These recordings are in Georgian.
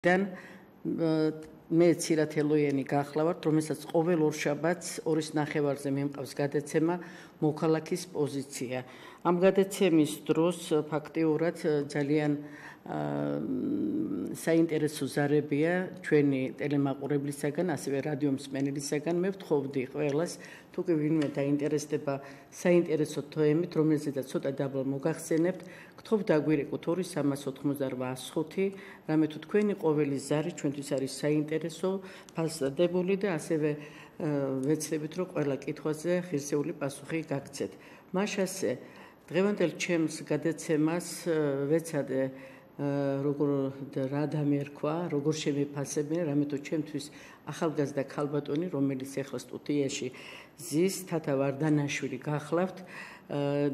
დან მე ცირათელოიანი გახლავართ, რომელსაც ყოველ ორშაბათს 2:30-ზე მიმყავს გადაცემა მოქალაქის პოზიცია. Ამ გადაცემის დროს ფაქტიურად ძალიან საინტერესო ზარებია ჩვენი ტელემაყურებლისაგან, ასევე რადიო მსმენელისაგან. მე ვთხოვდი ყველას, თუ კი ვინმე დაინტერესდება საინტერესო თემით, რომელზედაც ცოტა დაბლა მოგახსენებთ, გთხოვ დაგვირეკოთ 2-388-5, რამე თუ თქვენი ყოველი ზარი ჩვენთვის არის საინტერესო, ფასადებული და ასევე ვეცდებით, რომ ყველა კითხვაზე ღირსეული პასუხი გაგცეთ. მაშასე დღევანდელ ჩემს გადაცემას ვეცადე როგორ რა დამერქვა, როგორ შემეფასებინა, რამე თუ ჩემთვის ახალგაზრდა ქალბატონი, რომელიც ახლა სტუდიაში ზის, თათა ვარდანაშვილი გახლავთ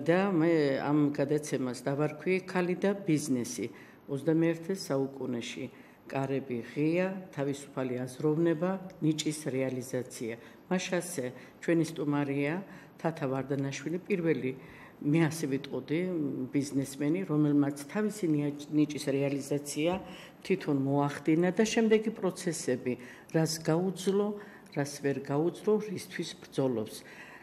და მე ამ გადაცემას დავარქვი ქალი და ბიზნესი 21 საუკუნეში. კარები ღია, თავისუფალი აზროვნება, ნიჭის რეალიზაცია. მაშასე ჩვენი სტუმარია თათა ვარდანაშვილი, პირველი მე ასე ვიტყოდი ბიზნესმენი, რომელმაც თავისი ნიჭის რეალიზაცია თვითონ მოახდინა და შემდეგი პროცესები, რას გაუძლო, რას ვერ გაუძლო, რისთვის ბრძოლობს.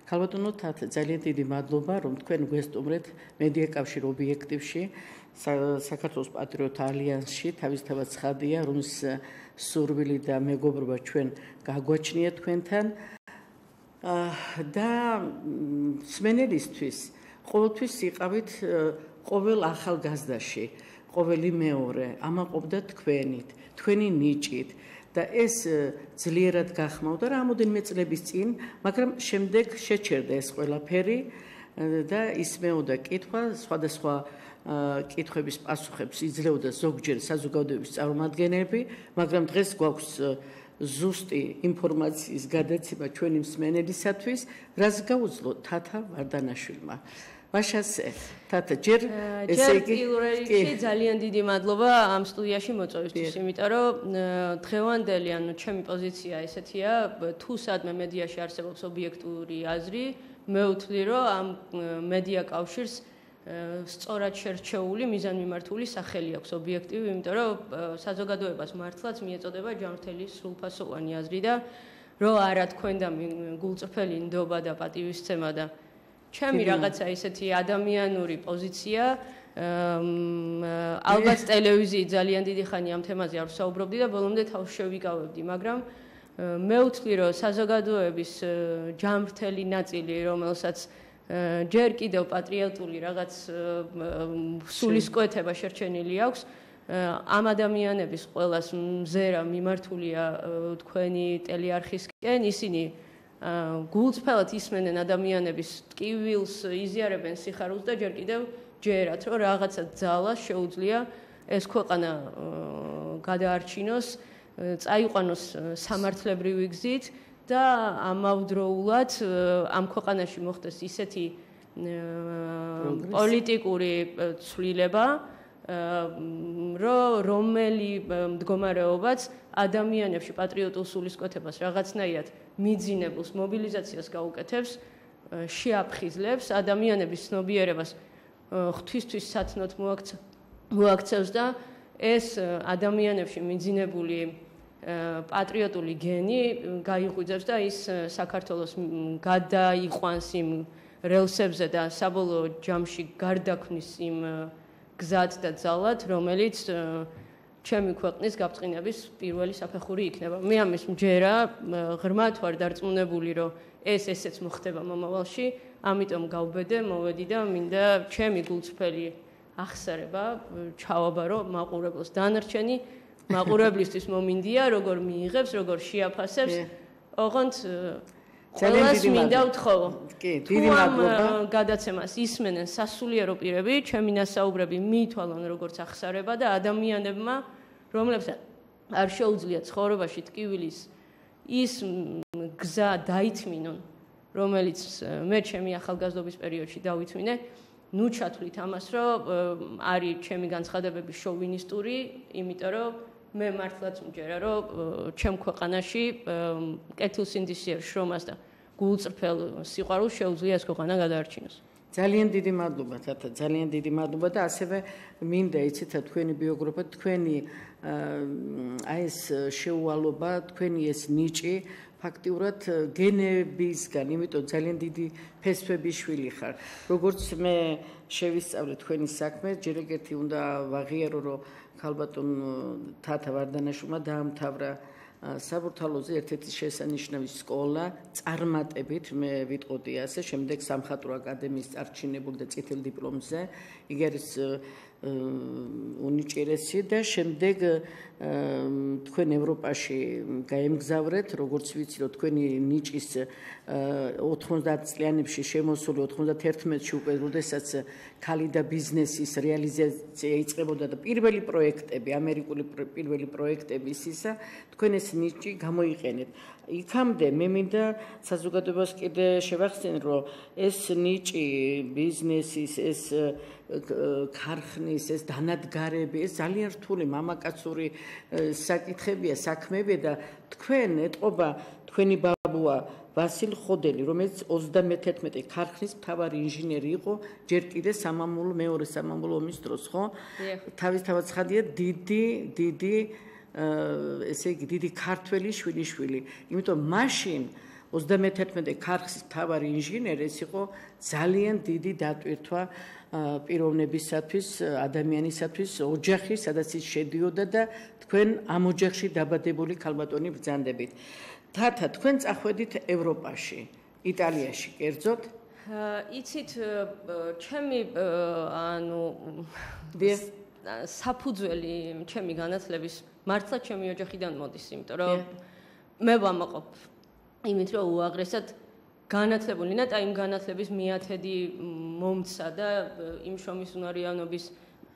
ქალბატონო თათა, ძალიან დიდი მადლობა, რომ თქვენ გვესტუმრეთ მედიაკავშირ ობიექტივში, საქართველოს პატრიოტთა ალიანსში, თავისთავად ცხადია, რომ სურვილი და მეგობრობა ჩვენ გაგვაჩნია თქვენთან და მსმენელისთვის ყოველთვის იყავით ყოველ ახალგაზრდაში, ყოველი მეორე, ამაყობდა თქვენი ნიჭით და ეს ძლიერად გახმოვდა რამოდენიმე წლების წინ, მაგრამ შემდეგ შეჩერდა ეს ყველაფერი და ისმეოდა კითხვა, სხვადასხვა კითხვების პასუხებს იძლეოდა ზოგჯერ საზოგადოების წარმომადგენლები, მაგრამ დღეს გვაქვს ზუსტი ინფორმაციის გადაცემა ჩვენი მსმენელისათვის, რაც გაუძლო თათა ვარდანაშვილმა. მაშასე თათა ჯერ ესე იგი ძალიან დიდი მადლობა ამ სტუდიაში მოწვევისთვის, იმიტომ რომ დღევანდელი ჩემი პოზიცია ესეთია, თუ სადმე მედიაში არსებობს ობიექტური აზრი, მე ვთვლი, რომ ამ მედია კავშირს სწორად შერჩეული მიზანმიმართული სახელი აქვს ობიექტივი, იმიტომ რომ საზოგადოებას მართლაც მიეწოდება ჯანმრთელი სრულფასოვანი აზრი და რომ არა თქვენ და გულწრფელი ნდობა და პატივისცემა და ჩემი რაღაცა ისეთი ადამიანური პოზიცია, ალბათ ტელევიზიით ძალიან დიდი ხანი ამ თემაზე არ ვსაუბრობდი და ბოლომდე თავს შევიკავებდი, მაგრამ მე ვთვლი, რომ საზოგადოების ჯანმრთელი ნაწილი, რომელსაც ჯერ კიდევ პატრიოტული რაღაც სულისკვეთება შერჩენილი აქვს, ამ ადამიანების ყველას მზერა მიმართულია თქვენი ტელეარხისკენ, ისინი გულწრფელად ისმენენ ადამიანების ტკივილს, იზიარებენ სიხარულს და ჯერ კიდევ ჯერათ, რომ რაღაცა ძალას შეუძლია ეს ქვეყანა გადაარჩინოს, წაიყვანოს სამართლებრივი გზით და ამავდროულად ამ ქვეყანაში მოხდეს ისეთი პოლიტიკური ცვლილება, რომელი მდგომარეობაც ადამიანებში პატრიოტულ სულისკვეთებას რაღაცნაირად მიძინებულს მობილიზაციას გაუკეთებს, შეაფხიზლებს, ადამიანების ცნობიერებას ღვთისთვის სათნოდ მოაქცევს და ეს ადამიანებში მიძინებული პატრიოტული გენი გაიღვიძებს და ის საქართველოს გადაიყვანს იმ რელსებზე და საბოლოო ჯამში გარდაქმნის იმ გზად და ძალად, რომელიც ჩემი ქვეყნის გაბწყინების პირველი საფეხური იქნება. მე ამის მჯერა, ღრმად ვარ დარწმუნებული, რომ ეს ესეც მოხდება მომავალში, ამიტომ გავბედე, მოვედი და მინდა ჩემი გულწრფელი ახსარება ჩავაბარო მაყურებელს. დანარჩენი მაყურებლისთვის მომინდია, როგორ მიიღებს, როგორ შეაფასებს, ოღონდ ყველას მინდა ვთხოვო. დიდი მადლობა. გადაცემას ისმენენ სასულიერო პირები, ჩემი ნასაუბრები მიითვალონ როგორც ახსარება და ადამიანებმა, რომლებსაც არ შეუძლიათ ცხოვრებაში ტკივილის ის გზა დაითმინონ, რომელიც მე ჩემი ახალგაზრდობის პერიოდში დავითმინე, ნუ ჩათვლით ამას, რომ არის ჩემი განცხადებები შოვინისტური, იმიტომ რომ მე მართლაც მჯერა, რომ ჩემ ქვეყანაში კეთილსინდისიერ შრომას და გულწრფელ სიყვარულს შეუძლია ეს ქვეყანა გადაარჩინოს. ძალიან დიდი მადლობა თათა, ძალიან დიდი მადლობა და ასევე მინდა იცით თქვენი ბიოგრაფია, თქვენი აი ეს შეუვალობა, თქვენი ეს ნიჭი ფაქტიურად გენებისგან, იმიტომ ძალიან დიდი ფესვები შვილი ხარ. როგორც მე შევისწავლე თქვენი საქმე, ჯერ ერთი უნდა ვაღიარო, რომ ქალბატონ თათა ვარდანაშვილმა დაამთავრა საბურთალოზე ერთ-ერთი შესანიშნავი სკოლა წარმატებით მე ვიტყოდი ასე, შემდეგ სამხატვრო აკადემიის წარჩინებული და წითელ დიპლომზე, იგი არის უნიჭიერესი და შემდეგ თქვენ ევროპაში გაემგზავრეთ, როგორც ვიცი, რომ თქვენი ნიჭის 90 წლიანებში შემოსული 91-ში უკვე, როდესაც ქალი და ბიზნესის რეალიზაცია იწყებოდა და პირველი პროექტები, ამერიკული პირველი პროექტები ისა, თქვენ ეს ნიჭი გამოიყენეთ. იქამდე მე მინდა საზოგადოებას კიდე შევახსენო, რომ ეს ნიჭი ბიზნესის, ეს ქარხნის, ეს დანადგარები, ეს ძალიან რთული მამაკაცური საკითხებია, საქმეებია და თქვენ ეტყობა თქვენი ბაბუა ვასილ ხოდელი, რომელიც 31 ქარხნის მთავარი ინჟინერი იყო, ჯერ კიდე მეორე სამამულო ომის დროს, ხო? თავისთავად ცხადია დიდი ესე იგი დიდი ქართველი შვილიშვილი. იმიტომ მაშინ 31 ქარხნის მთავარი ინჟინერი ეს იყო ძალიან დიდი დატვირთვა პიროვნებისათვის, ადამიანისათვის, ოჯახი, სადაც ის შედიოდა და თქვენ ამ ოჯახში დაბადებული ქალბატონი ბრძანდებით. თათა, თქვენ წახვედით ევროპაში, იტალიაში, კერძოდ? იცით, ჩემი საფუძველი ჩემი განათლების მართლა ჩემი ოჯახიდან მოდის, იმიტომ რომ მე ვამაყობ იმით, რომ უაღრესად განათლებული და იმ განათლების მიათედი მომცა და იმ შრომის უნარიანობის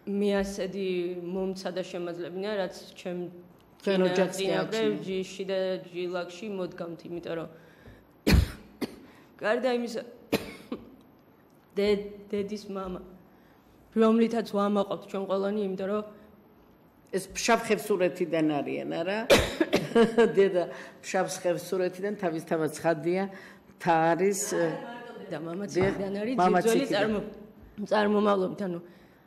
მიასედი მომცა და შემაძლებია, რაც ჩემ ჯიში და ჯილაკში მოდგამთ, იმიტომ რომ გარდა იმისა დედის მამა, რომლითაც ვამაყობთ ჩვენ ყველანი, იმიტომ რომ ეს ფშავ-ხევსურეთიდან არიან, არა? დედა ფშავ-ხევსურეთიდან თავისთავად ცხადია, თა არის და მამაციდან არის ძიძველი წარმომავლობით, ანუ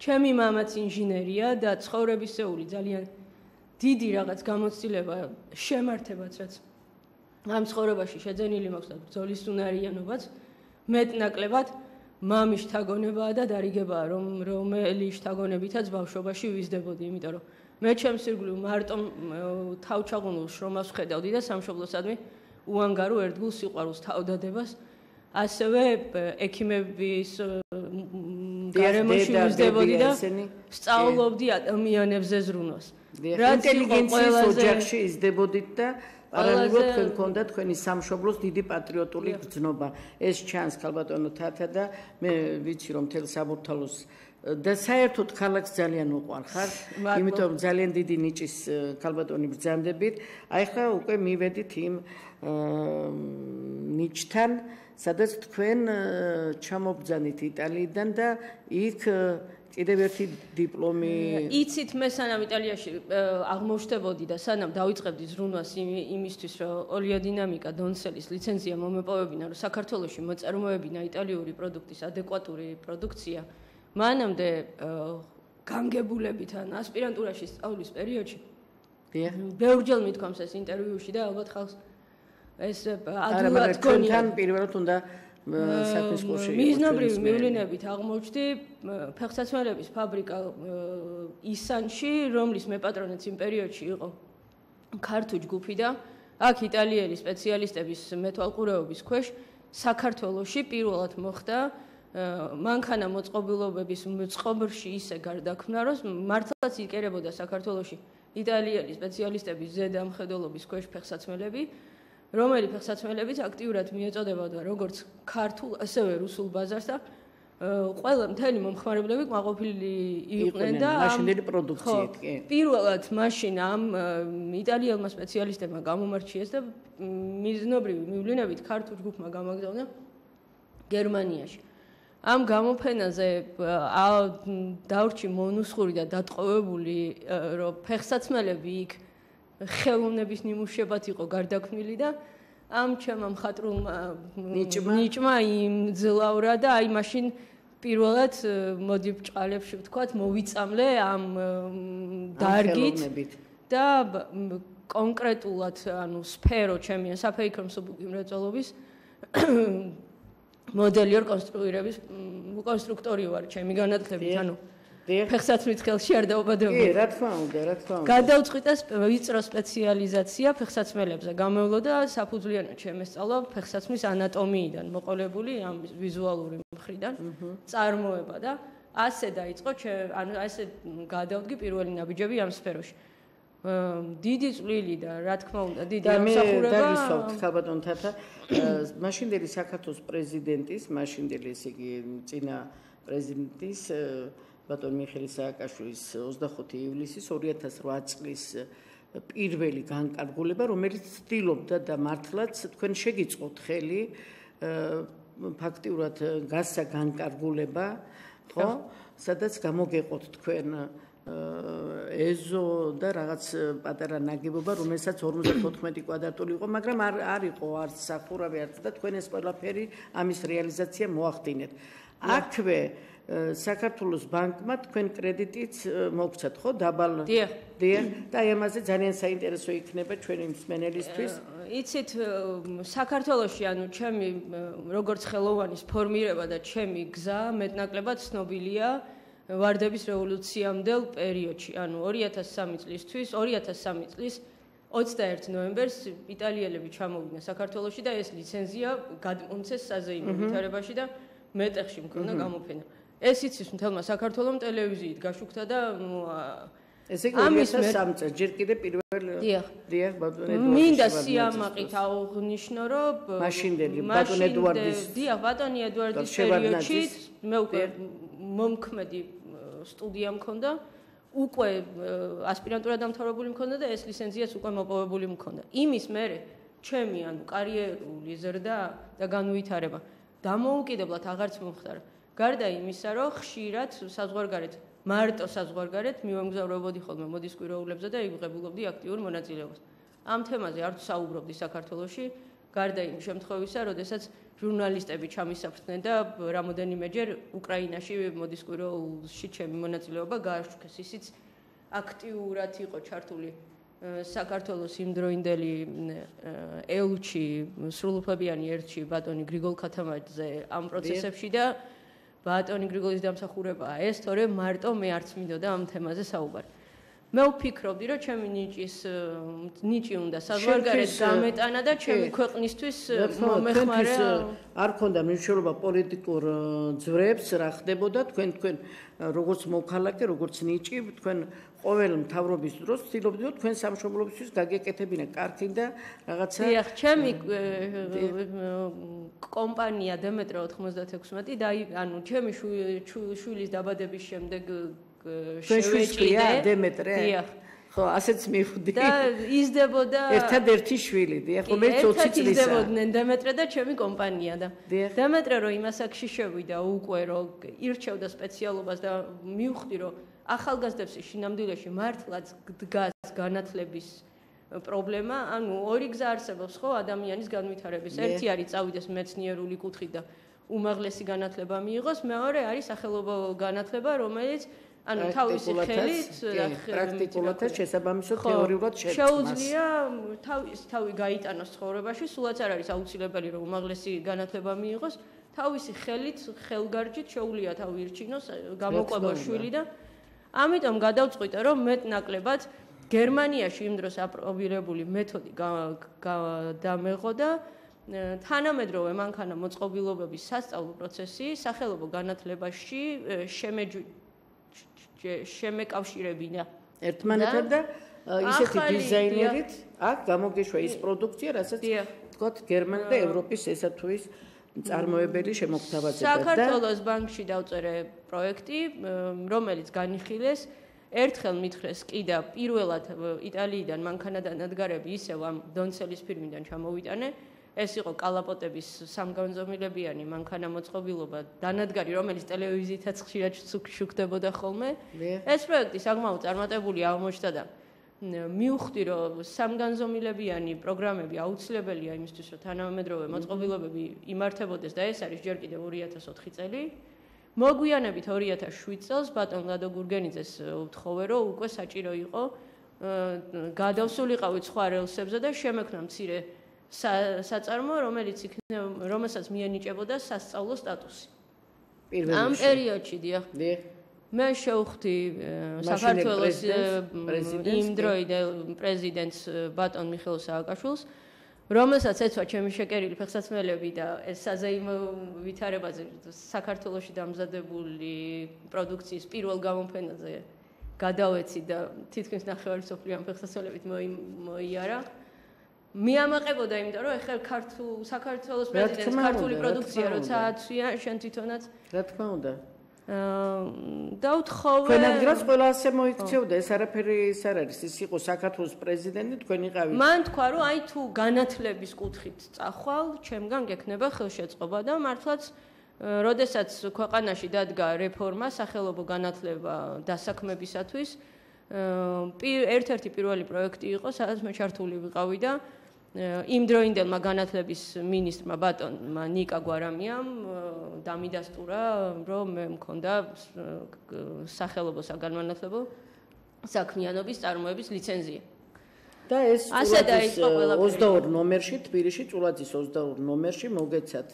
ჩემი მამაც ინჟინერია და ცხოვრებისეული ძალიან დიდი რაღაც გამოცდილება, შემართებაც, რაც ამ ცხოვრებაში შეძენილი მაქვს და ბრძოლის უნარიანობაც მეტნაკლებად მამის შთაგონებაა და დარიგებაა, რომელი შთაგონებითაც ბავშვობაში ვიზრდებოდი, იმიტომ რომ მე ჩემს ირგვლივ მარტო თავჩაღუნულ შრომას ვხედავდი და სამშობლოსადმი უანგარო ერთგულ სიყვარულს, თავდადებას, ასევე ექიმების გარემოში ვიზრდებოდი და სწავლობდი ადამიანებზე ზრუნვას. ინტელიგენციის ოჯახში იზრდებოდით და პარალელურად თქვენ გქონდა თქვენი სამშობლოს დიდი პატრიოტული გრძნობა. ეს ჩანს ქალბატონო თათა და მე ვიცი რომ მთელ საბურთალოს და საერთოდ ქალაქს ძალიან უყვარ ხარ, იმიტომ ძალიან დიდი ნიჭის ქალბატონი ბრძანდებით. აი ხა უკვე მივედით იმ ნიჭთან, სადაც თქვენ ჩამობრძანით იტალიიდან და იქ კიდევ ერთი დიპლომი. იცით, მე სანამ იტალიაში აღმოჩნდებოდი და სანამ დავიწყებდი ზრუნვას იმისთვის, რომ ოლეოდინამიკა დონსელის ლიცენზია მომეპოვებინა, რომ საქართველოში მოწარმოებინა იტალიური პროდუქტის ადეკვატური პროდუქცია, მანამდე განგებულებით ან ასპირანტურაში სწავლის პერიოდში. ბევრჯერ მithქვამს ეს ინტერვიუში და ალბათ ხალხს ეს ადვილად გონია. თან პირველად უნდა საქმის კურსში მიზნობრივი მივლინებით აღმოჩნდი ფეხსაცმელების ფაბრიკა ისანში, რომლის მეპატრონეც იმ პერიოდში იყო ქართული ჯგუფი და აქ იტალიელი სპეციალისტების მეთვალყურეობის ქვეშ საქართველოში პირველად მოხდა მანქანა მოწყობილობების მოწყობილში ისე გარდაქმნა, რომ მართლაც იკერებოდა საქართველოში იტალიელი სპეციალისტების ზედამხედველობის ქვეშ ფეხსაცმელები, რომელი ფეხსაცმელებიც აქტიურად მიეწოდებოდა როგორც ქართულ, ასევე რუსულ ბაზარს და ყველა მთელი მომხმარებლები კმაყოფილი იყვნენ და მაშინდელი პროდუქციით, კი. პირველად მაშინ ამ იტალიელმა სპეციალისტებმა გამომარჩიეს და მიზნობრივი მივლინებით ქართულ ჯგუფმა გამაგზავნა გერმანიაში. ამ გამოფენაზე დავრჩი მონუსხური და დატყვევებული, რომ ფეხსაცმელები იქ ხელოვნების ნიმუშებად იყო გარდაქმნილი და ამ ჩემმა მხატვრულმა ნიჭმა იმძლავრა და აი მაშინ პირველად მოდი ბჭყალებში ვთქვათ, მოვიწამლე ამ დარგით და კონკრეტულად, ანუ სფერო ჩემი საფეიქრო მრეწველობის მოდელიორ კონსტრუქტორი ვარ ჩემი განათლებით, ანუ ფეხსაცმლის ხელში არ დაუბადებოდი. კი, რა თქმა უნდა. გადავწყვიტე ვიწრო სპეციალიზაცია ფეხსაცმელებზე. გამევლო და საფუძვლიანად შემესწავლა ფეხსაცმლის ანატომიიდან მოყოლებული ამ ვიზუალური მხრიდან წარმოება და ასე დაიწყო, ანუ ასე გადავდგი პირველი ნაბიჯები ამ სფეროში. დიდი წვლილი და რა თქმა უნდა დიდი ამსახურება. და ვისვავთ ხალბატონ თათა, მაშინდელი საქართველოს პრეზიდენტის, მაშინდელი ესე იგი წინა პრეზიდენტის ბატონ მიხეილ სააკაშვილის 25 ივლისის 2008 წლის პირველი განკარგულება, რომელიც ცდილობდა და მართლაც თქვენ შეგიწყოთ ხელი ფაქტიურად გასცა განკარგულება, ხო? სადაც გამოგეყოთ თქვენ ეზო და რაღაც პატარა ნაგებობა, რომელსაც 54 კვადრატული იყო, მაგრამ არ იყო არც სახურავი, არც და თქვენ ეს ყველაფერი ამის რეალიზაცია მოახდინეთ. აქვე საქართველოს ბანკმა თქვენ კრედიტიც მოგცათ, ხო? დაბალ. დიახ. და ამაზე ძალიან საინტერესო იქნება ჩვენი მსმენელისთვის. იცით, საქართველოში, ანუ ჩემი როგორც ხელოვანის ფორმირება და ჩემი გზა მეტნაკლებად ცნობილია ვარდების რევოლუციამდელ პერიოდში, ანუ 2003 წლისთვის, 2003 წლის 21 ნოემბერს იტალიელები ჩამოვიდნენ საქართველოში და ეს ლიცენზია გადმომცეს საზეიმო ვითარებაში და მეტეხში მქონდა გამოფენა. ეს იცის მთელმა საქართველომ ტელევიზიით გაშუქდა და ესე იგი 2003 წელს ჯერ კიდე პირველ დიახ ბატონ ედუარდის მინდა სიამაყით აღვნიშნო, რომ მაშინდელი ბატონ ედუარდის დიახ ბატონი ედუარდის პერიოდში მე უკვე მომქმედი სტუდია მქონდა, უკვე ასპირანტურა დამთავრებული მქონდა და ეს ლიცენზიაც უკვე მოპოვებული მქონდა. იმის მერე ჩემი ანუ კარიერული ზრდა და განვითარება დამოუკიდებლად აღარც მომხდარა. გარდა იმისა, რომ ხშირად საზღვარგარეთ, მარტო საზღვარგარეთ მივამგზავრებოდი ხოლმე მოდის კვირაულებზე და იღებულობდი აქტიურ მონაწილეობას. ამ თემაზე არ საუბრობდი საქართველოში, გარდა იმ შემთხვევისა, როდესაც ჟურნალისტები ჩამისაფრდნენ და რამოდენიმეჯერ უკრაინაში მოდის კვირაულში ჩემი მონაწილეობა გააშუქეს. ისიც აქტიურად იყო ჩართული საქართველოს იმდროინდელი ელჩი სრულუფლებიანი ერთში ბატონი გრიგოლ ქათამაძე ამ პროცესებში და ბატონი გრიგოლის დამსახურებაა ეს, თორემ მარტო მე არც მინდოდა ამ თემაზე საუბარი. მე ვფიქრობდი, რომ ჩემი ნიჭი უნდა საზღვარგარეთ გამეტანა და ჩემი ქვეყნისთვის მომეხმარე არ ქონდა მნიშვნელობა პოლიტიკურ ძვრებს რა ხდებოდა თქვენ როგორც მოქალაქე, როგორც ნიჭი, თქვენ ყოველ მთავრობის დროს ცდილობდით თქვენ სამშობლოებისთვის გაგეკეთებინა კარგი და რაღაცა. დიახ, ჩემი კომპანია დემეტრა 96 და ანუ ჩემი შვილის დაბადების შემდეგ შევეჭიდე დემეტრე. დიახ. ხო, ასეც მივხვდი. და იზრდებოდა ერთადერთი შვილი, დიახ, რომელიც 20 წლისაა. იზრდებოდნენ დემეტრე და ჩემი კომპანია და დემეტრე რომ იმ ასაკში შევიდა უკვე რომ ირჩევდა სპეციალობას და მივხვდი რომ ახალგაზრდებს შინამდვილეში მართლაც დგას განათლების პრობლემა, ანუ ორი გზა არსებობს ხო ადამიანის განვითარების. ერთი არის წავიდეს მეცნიერული კუთხით და უმაღლესი განათლება მიიღოს, მეორე არის სახელობო განათლება, რომელიც ანუ თავისი ხელით პრაქტიკულადაც შესაბამისო თეორიულად შეუძლია თავი გაიტანოს ცხოვრებაში, სულაც არ არის აუცილებელი რომ უმაღლესი განათლება მიიღოს, თავისი ხელით, ხელგარჯით შეუძლია თავი ირჩინოს, გამოყვება შვილი და ამიტომ გადავწყვიტე რომ მეტნაკლებად გერმანიაში იმ დროს აპრობირებული მეთოდი დამეღო და თანამედროვე მანქანა მოწყობილობების სასწავლო პროცესი სახელობო განათლებაში შემეკავშირებინა ერთმანეთთან და ისეთი დიზაინერით აქ გამოგეშვა ის პროდუქცია, რასაც თქვათ გერმანია და ევროპის ესა თუ ის წარმოებელი შემოგთავაზებდა და საქართველოს ბანკში დავწერე პროექტი, რომელიც განიხილეს ერთხელ მითხრეს კი და პირველად იტალიიდან მანქანადან ადგარები ისევ ამ დონცელის ფირმიდან ჩამოვიტანე. ეს იყო კალაპოტების სამგანზომილებიანი მანქანა მოწყობილობა დანადგარი, რომელიც ტელევიზიითაც ხშირად შუქდებოდა ხოლმე. ეს პროექტი საკმაოდ წარმატებული აღმოჩნდა და მივხვდი, რომ სამგანზომილებიანი პროგრამები აუცილებელია იმისთვის, რომ თანამედროვე მოწყობილობები იმართებოდეს და ეს არის ჯერ კიდევ 2004 წელი. მოგვიანებით 2007 წელს ბატონ ლადო გურგენიძეს ვთხოვე, რომ უკვე საჭირო იყო გადავსულიყავით სხვა რელსებზე და შემექმნა მცირე საწარმო, რომელსაც მიენიჭებოდა სასწავლო სტატუსი. ამ პერიოდში, დიახ. მე შევხვდი საქართველოს იმ დროიდან პრეზიდენტს ბატონ მიხეილ სააკაშვილს, რომელსაც ეცვა ჩემი შეკერილი ფეხსაცმელები და ეს საზეიმო ვითარებაზე საქართველოში დამზადებული პროდუქციის პირველ გამოფენაზე გადავეცი და თითქმის ნახევარი მსოფლიო ამ ფეხსაცმელებით მოიარა. მიამაყებოდა, იმიტომ რომ ეხლა საქართველოს პრეზიდენტს ქართული პროდუქცია როცა აცვია, შენ თვითონაც რა თქმა უნდა. და ვთხოვე თქვენ ადგილას ყველა ასე მოიქცეოდა, ეს არაფერი ის არ არის, ის იყო საქართველოს პრეზიდენტი, თქვენ იყავით. მან თქვა, რომ აი თუ განათლების კუთხით წახვალ, ჩემგან გექნება ხელშეწყობა და მართლაც როდესაც ქვეყანაში დადგა რეფორმა სახელობო განათლება დასაქმებისათვის, ერთ-ერთი პირველი პროექტი იყო, სადაც მე ჩართული ვიყავი და იმ დროინდელმა განათლების მინისტრმა ბატონმა ნიკა გვარამიამ დამიდასტურა, რომ მე მქონდა სახელობო საგანმანათლებლო საქმიანობის წარმოების ლიცენზია. და ეს 22 ნომერში, თბილისში, წულაძის 22 ნომერში მოგეცათ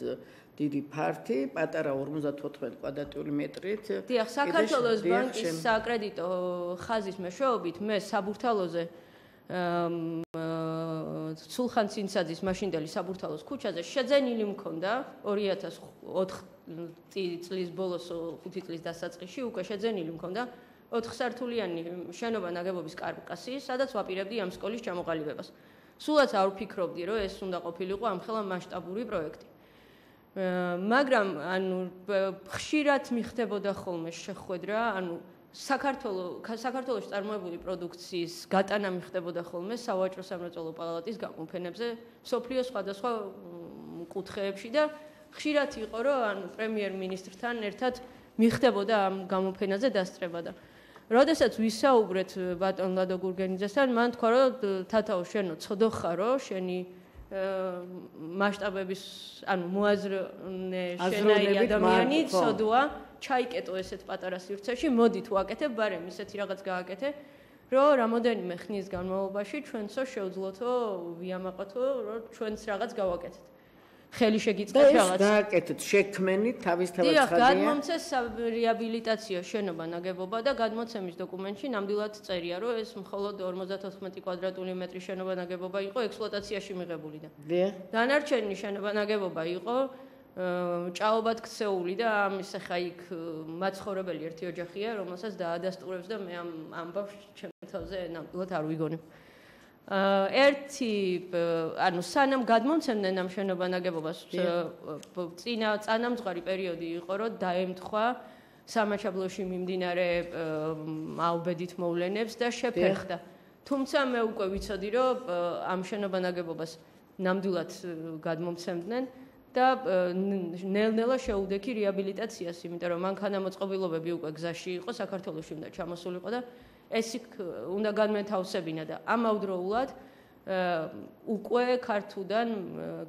დიდი ფართი, პატარა 54 კვადრატული მეტრით. დიახ, საქართველოს ბანკის საკრედიტო ხაზის მეშვეობით მე საბურთალოზე სულხან ცინცაძის მაშინდელი საბურთალოს ქუჩაზე შეძენილი მქონდა 2004 წლის ბოლოს 5 წლის დასაწყისში უკვე შეძენილი მქონდა 4 სართულიანი შენობა ნაგებობის კარკასი, სადაც ვაპირებდი ამ სკოლის ჩამოყალიბებას. სულაც არ ვფიქრობდი, რომ ეს უნდა ყოფილიყო ამხელა მასშტაბური პროექტი. მაგრამ ანუ ხშირად მიხდებოდა ხოლმე შეხვედრა, ანუ საქართველოში წარმოებული პროდუქციის გატანა მიხდებოდა ხოლმე სავაჭრო სამრეწველო პალატის გამოფენებზე, სოფლიოს სხვადასხვა კუთხეებში და ხშირად იყო, რომ ანუ პრემიერ-მინისტრთან ერთად მიხდებოდა ამ გამოფენაზე დასწრება და როდესაც ვისაუბრეთ ბატონ ლადო გურგენიძესთან, მან თქვა, რომ თათაო შენო ცოდო ხარო, შენი მასშტაბების, ანუ მოაზროვნე შენაირი ადამიანი ცოდოა, ჩაიკეტო ესეთ პატარა სივრცეში, მოდი თუ აკეთებ, ბარემ ისეთი რაღაც გააკეთე, რომ რამოდენიმე ხნის განმავლობაში ჩვენცო შევძლოთო, ვიამაყოთო, რომ ჩვენც რაღაც გავაკეთეთ. ხელი შეგიწყეთ რაღაც. და გააკეთეთ, შექმენი თავისთავად ხადია. დიახ, გადმომცეს რეაბილიტაციო შენობა ნაგებობა და გადმოცემის დოკუმენტში ნამდვილად წერია, რომ ეს მხოლოდ 54 კვადრატული მეტრი შენობა ნაგებობა იყო ექსპლუატაციაში მიღებული და. დიახ. დანარჩენი შენობა ნაგებობა იყო ჭაობად ქცეული და ამის ახლა იქ მაცხოვრებელი ერთი ოჯახია, რომელსაც დაადასტურებს და მე ამ ამბავს ჩემ თავზე ნამდვილად არ ვიგონებ. ერთი ანუ სანამ გადმომცემდნენ ამ შენობა ნაგებობას წინა წანამძღვარი პერიოდი იყო, რომ დაემთხვა სამაჩაბლოში მიმდინარე ალბედით მოვლენებს და შეფერხდა. თუმცა მე უკვე ვიცოდი, რომ ამ შენობა ნაგებობას ნამდვილად გადმომცემდნენ და ნელ-ნელა შეუდექი რეაბილიტაციას, იმიტომ რომ მანქანა მოწყობილობები უკვე გზაში იყო, საქართველოში უნდა ჩამოსულიყო და ეს უნდა განმეთავსებინა და ამავდროულად უკვე ქართუდან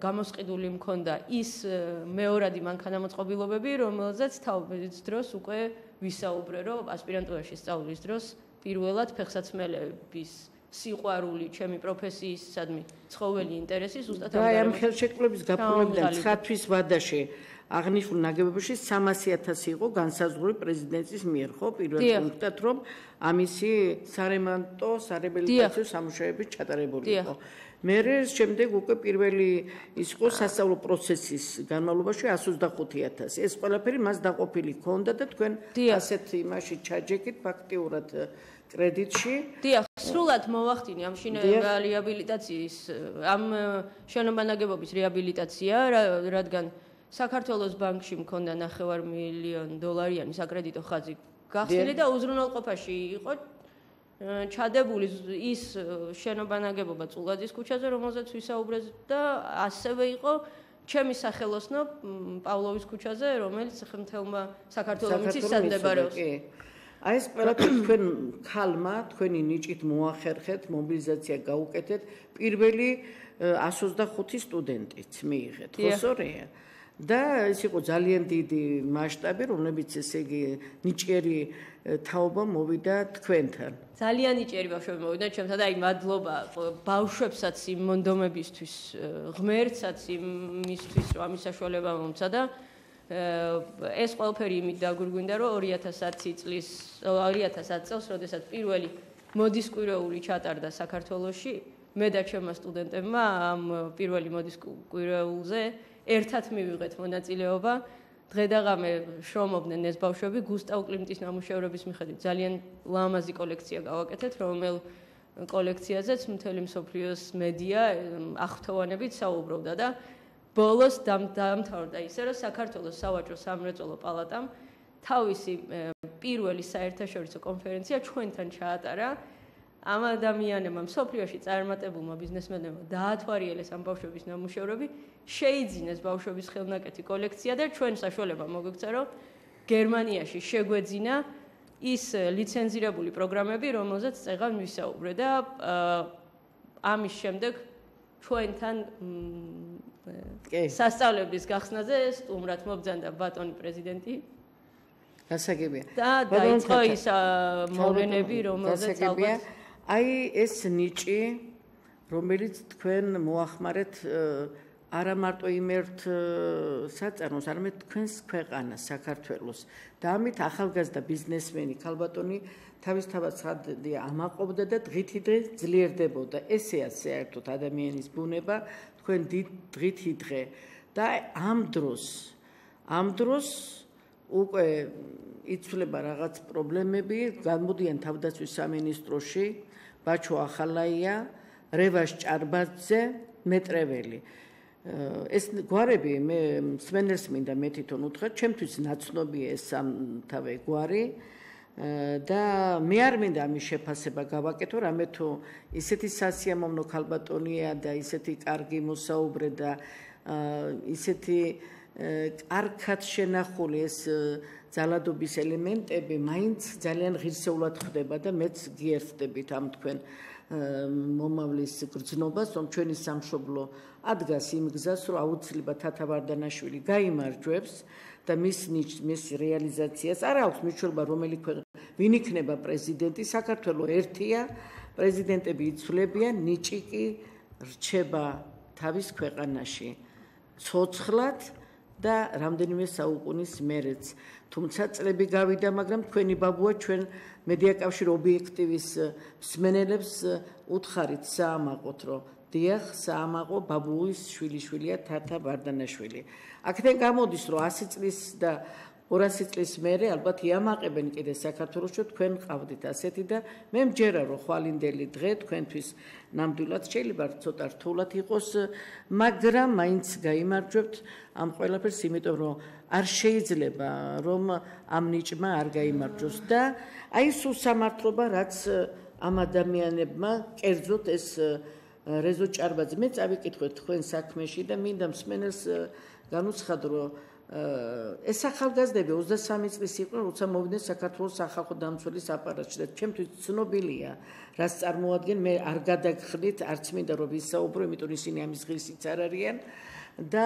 გამოსყიდული მქონდა ის მეორადი მანქანა მოწყობილობები, რომელზეც თავის დროს უკვე ვისაუბრე, რომ ასპირანტურაში სწავლის დროს პირველად ფეხსაცმელების სიყვარული, ჩემი პროფესიისადმი ცხოველი ინტერესი ზუსტად ამ ხელშეკრულების გაფორმებიდან 9 თვის ვადაში აღნიშნულ ნაგებობაში 300,000 იყო განსაზღვრული პრეზიდენტის მიერ, ხო, პირველ პუნქტად, რომ ამისი სარემონტო, სარეაბილიტაციო სამუშაოები ჩატარებული იყო. მერე შემდეგ უკვე პირველი ის იყო სასწავლო პროცესის განმავლობაში 125,000. ეს ყველაფერი მას დაყოფილი ჰქონდა და თქვენ ასეთ იმაში ჩაჯექით ფაქტიურად კრედიტში. დიახ, სრულად მოვახდინე ამ რეაბილიტაციის, ამ შენობა ნაგებობის რეაბილიტაცია, რადგან საქართველოს ბანკში მქონდა $500,000 საკრედიტო ხაზი გახსნილი და უზრუნველყოფაში იყო ჩადებული ის შენობა ნაგებობა წულაძის ქუჩაზე, რომელზეც ვისაუბრეთ და ასევე იყო ჩემი სახელოსნო პავლოვის ქუჩაზე, რომელიც მთელმა საქართველოს მიწისად მდებარეობს. აი ეს ყველაფერი თქვენ ქალმა, თქვენი ნიჭით მოახერხეთ, მობილიზაცია გაუკეთეთ, პირველი 125 სტუდენტიც მიიღეთ, ხო სწორია? და ეს იყო ძალიან დიდი მასშტაბი, რომლებიც ესე იგი ნიჭიერი თაობა მოვიდა თქვენთან. ძალიან ნიჭიერი ბავშვები მოვიდა ჩემთან და აი მადლობა ბავშვებსაც იმ მონდომებისთვის, ღმერთსაც იმისთვის, რომ ამის საშუალება მომცა და ეს ყველაფერი იმით დაგვირგვინდა, რომ 2010 წელს, როდესაც პირველი მოდის კვირეული ჩატარდა საქართველოში, მე და ჩემმა სტუდენტებმა ამ პირველი მოდის კვირეულზე ერთად მივიღეთ მონაწილეობა. დღე და ღამე შრომობდნენ ეს ბავშვები გუსტავ კლიმტის ნამუშევრების მიხედვით. ძალიან ლამაზი კოლექცია გავაკეთეთ, რომელ კოლექციაზეც მთელი მსოფლიოს მედია აღფრთოვანებით საუბრობდა და ბოლოს დამთავრდა ისე, რომ საქართველოს სავაჭრო სამრეწველო პალატამ თავისი პირველი საერთაშორისო კონფერენცია ჩვენთან ჩაატარა. ამ ადამიანებმა მსოფლიოში წარმატებულმა ბიზნესმენებმა დაათვალიერეს ამ ბავშვების ნამუშევრები, შეიძინეს ბავშვების ხელნაკეთი კოლექცია და ჩვენ საშუალება მოგვექცა, რომ გერმანიაში შეგვეძინა ის ლიცენზირებული პროგრამები, რომელზეც წეღან ვისაუბრე და ამის შემდეგ ჩვენთან სასწავლებლის გახსნაზე სტუმრად მობრძანდა ბატონი პრეზიდენტი. გასაგებია. და დაიწყო ის მოვლენები, რომელზეც ალბათ აი ეს ნიჭი, რომელიც თქვენ მოახმარეთ არა მარტო იმ ერთ საწარმოს, არამედ თქვენს ქვეყანას, საქართველოს. და ამით ახალგაზრდა ბიზნესმენი ქალბატონი თავისთავად ამაყობდა და დღითიდღე ძლიერდებოდა. ესეა საერთოდ ადამიანის ბუნება, თქვენ დღითიდღე. და ამ დროს უკვე იცვლება რაღაც პრობლემები, გამოდიან თავდაცვის სამინისტროში ბაჩო ახალაია, რევაშ ჭარბაძე, მეტრეველი. ეს გვარები მე მსმენელს მინდა მე თვითონ უთხრა, ჩემთვის ნაცნობია ეს სამთავე გვარი და მე არ მინდა ამის შეფასება გავაკეთო, რამე თუ ისეთი სასიამოვნო ქალბატონია და ისეთი კარგი მოსაუბრე და ისეთი კარგად შენახული ეს ძალადობის ელემენტები მაინც ძალიან ღირსეულად ხდება და მეც გიერთდებით ამ თქვენ მომავლის გრძნობას, რომ ჩვენი სამშობლო ადგას იმ გზას, რომ აუცილებლად თათა ვარდანაშვილი გაიმარჯვებს და მის რეალიზაციას არ აქვს მნიშვნელობა, ვინ იქნება პრეზიდენტი, საქართველოს ერთია, პრეზიდენტები იცვლებიან, ნიჭი კი რჩება თავის ქვეყანაში ცოცხლად და რამდენიმე საუკუნის მერეც. თუმცა წლები გავიდა, მაგრამ თქვენი ბაბუა ჩვენ მედიაკავშირ ობიექტივის მსმენელებს უთხარით საამაყოთ, რომ დიახ, საამაყო ბაბუის შვილიშვილია თათა ვარდანაშვილი. აქედან გამოდის, რომ 100 წლის და 200 წლის მერე ალბათ იამაყებენ კიდე საქართველოში, თქვენ ყავდით ასეთი და მე მჯერა, რომ ხვალინდელი დღე თქვენთვის ნამდვილად შეიძლება ცოტა რთულად იყოს, მაგრამ მაინც გაიმარჯვებთ ამ ყველაფერს, იმიტომ რომ არ შეიძლება რომ ამ ნიჭმა არ გაიმარჯვოს და აი ეს უსამართლობა, რაც ამ ადამიანებმა კერძოდ ეს რეზო ჭარბაძე, მე წავიკითხოთ თქვენ საქმეში და მინდა მსმენელს განუცხადო, რომ ეს ახალგაზრდები 23 წლის იყვნენ, როცა მოვიდნენ საქართველოს სახალხო დამცველის აპარატში და ჩემთვის ცნობილია, რაც წარმოადგენს, მე არ გადაგხდით, არც მინდა რომ ვისაუბრო, იმიტომ ისინი ამის ღირსიც არ არიან და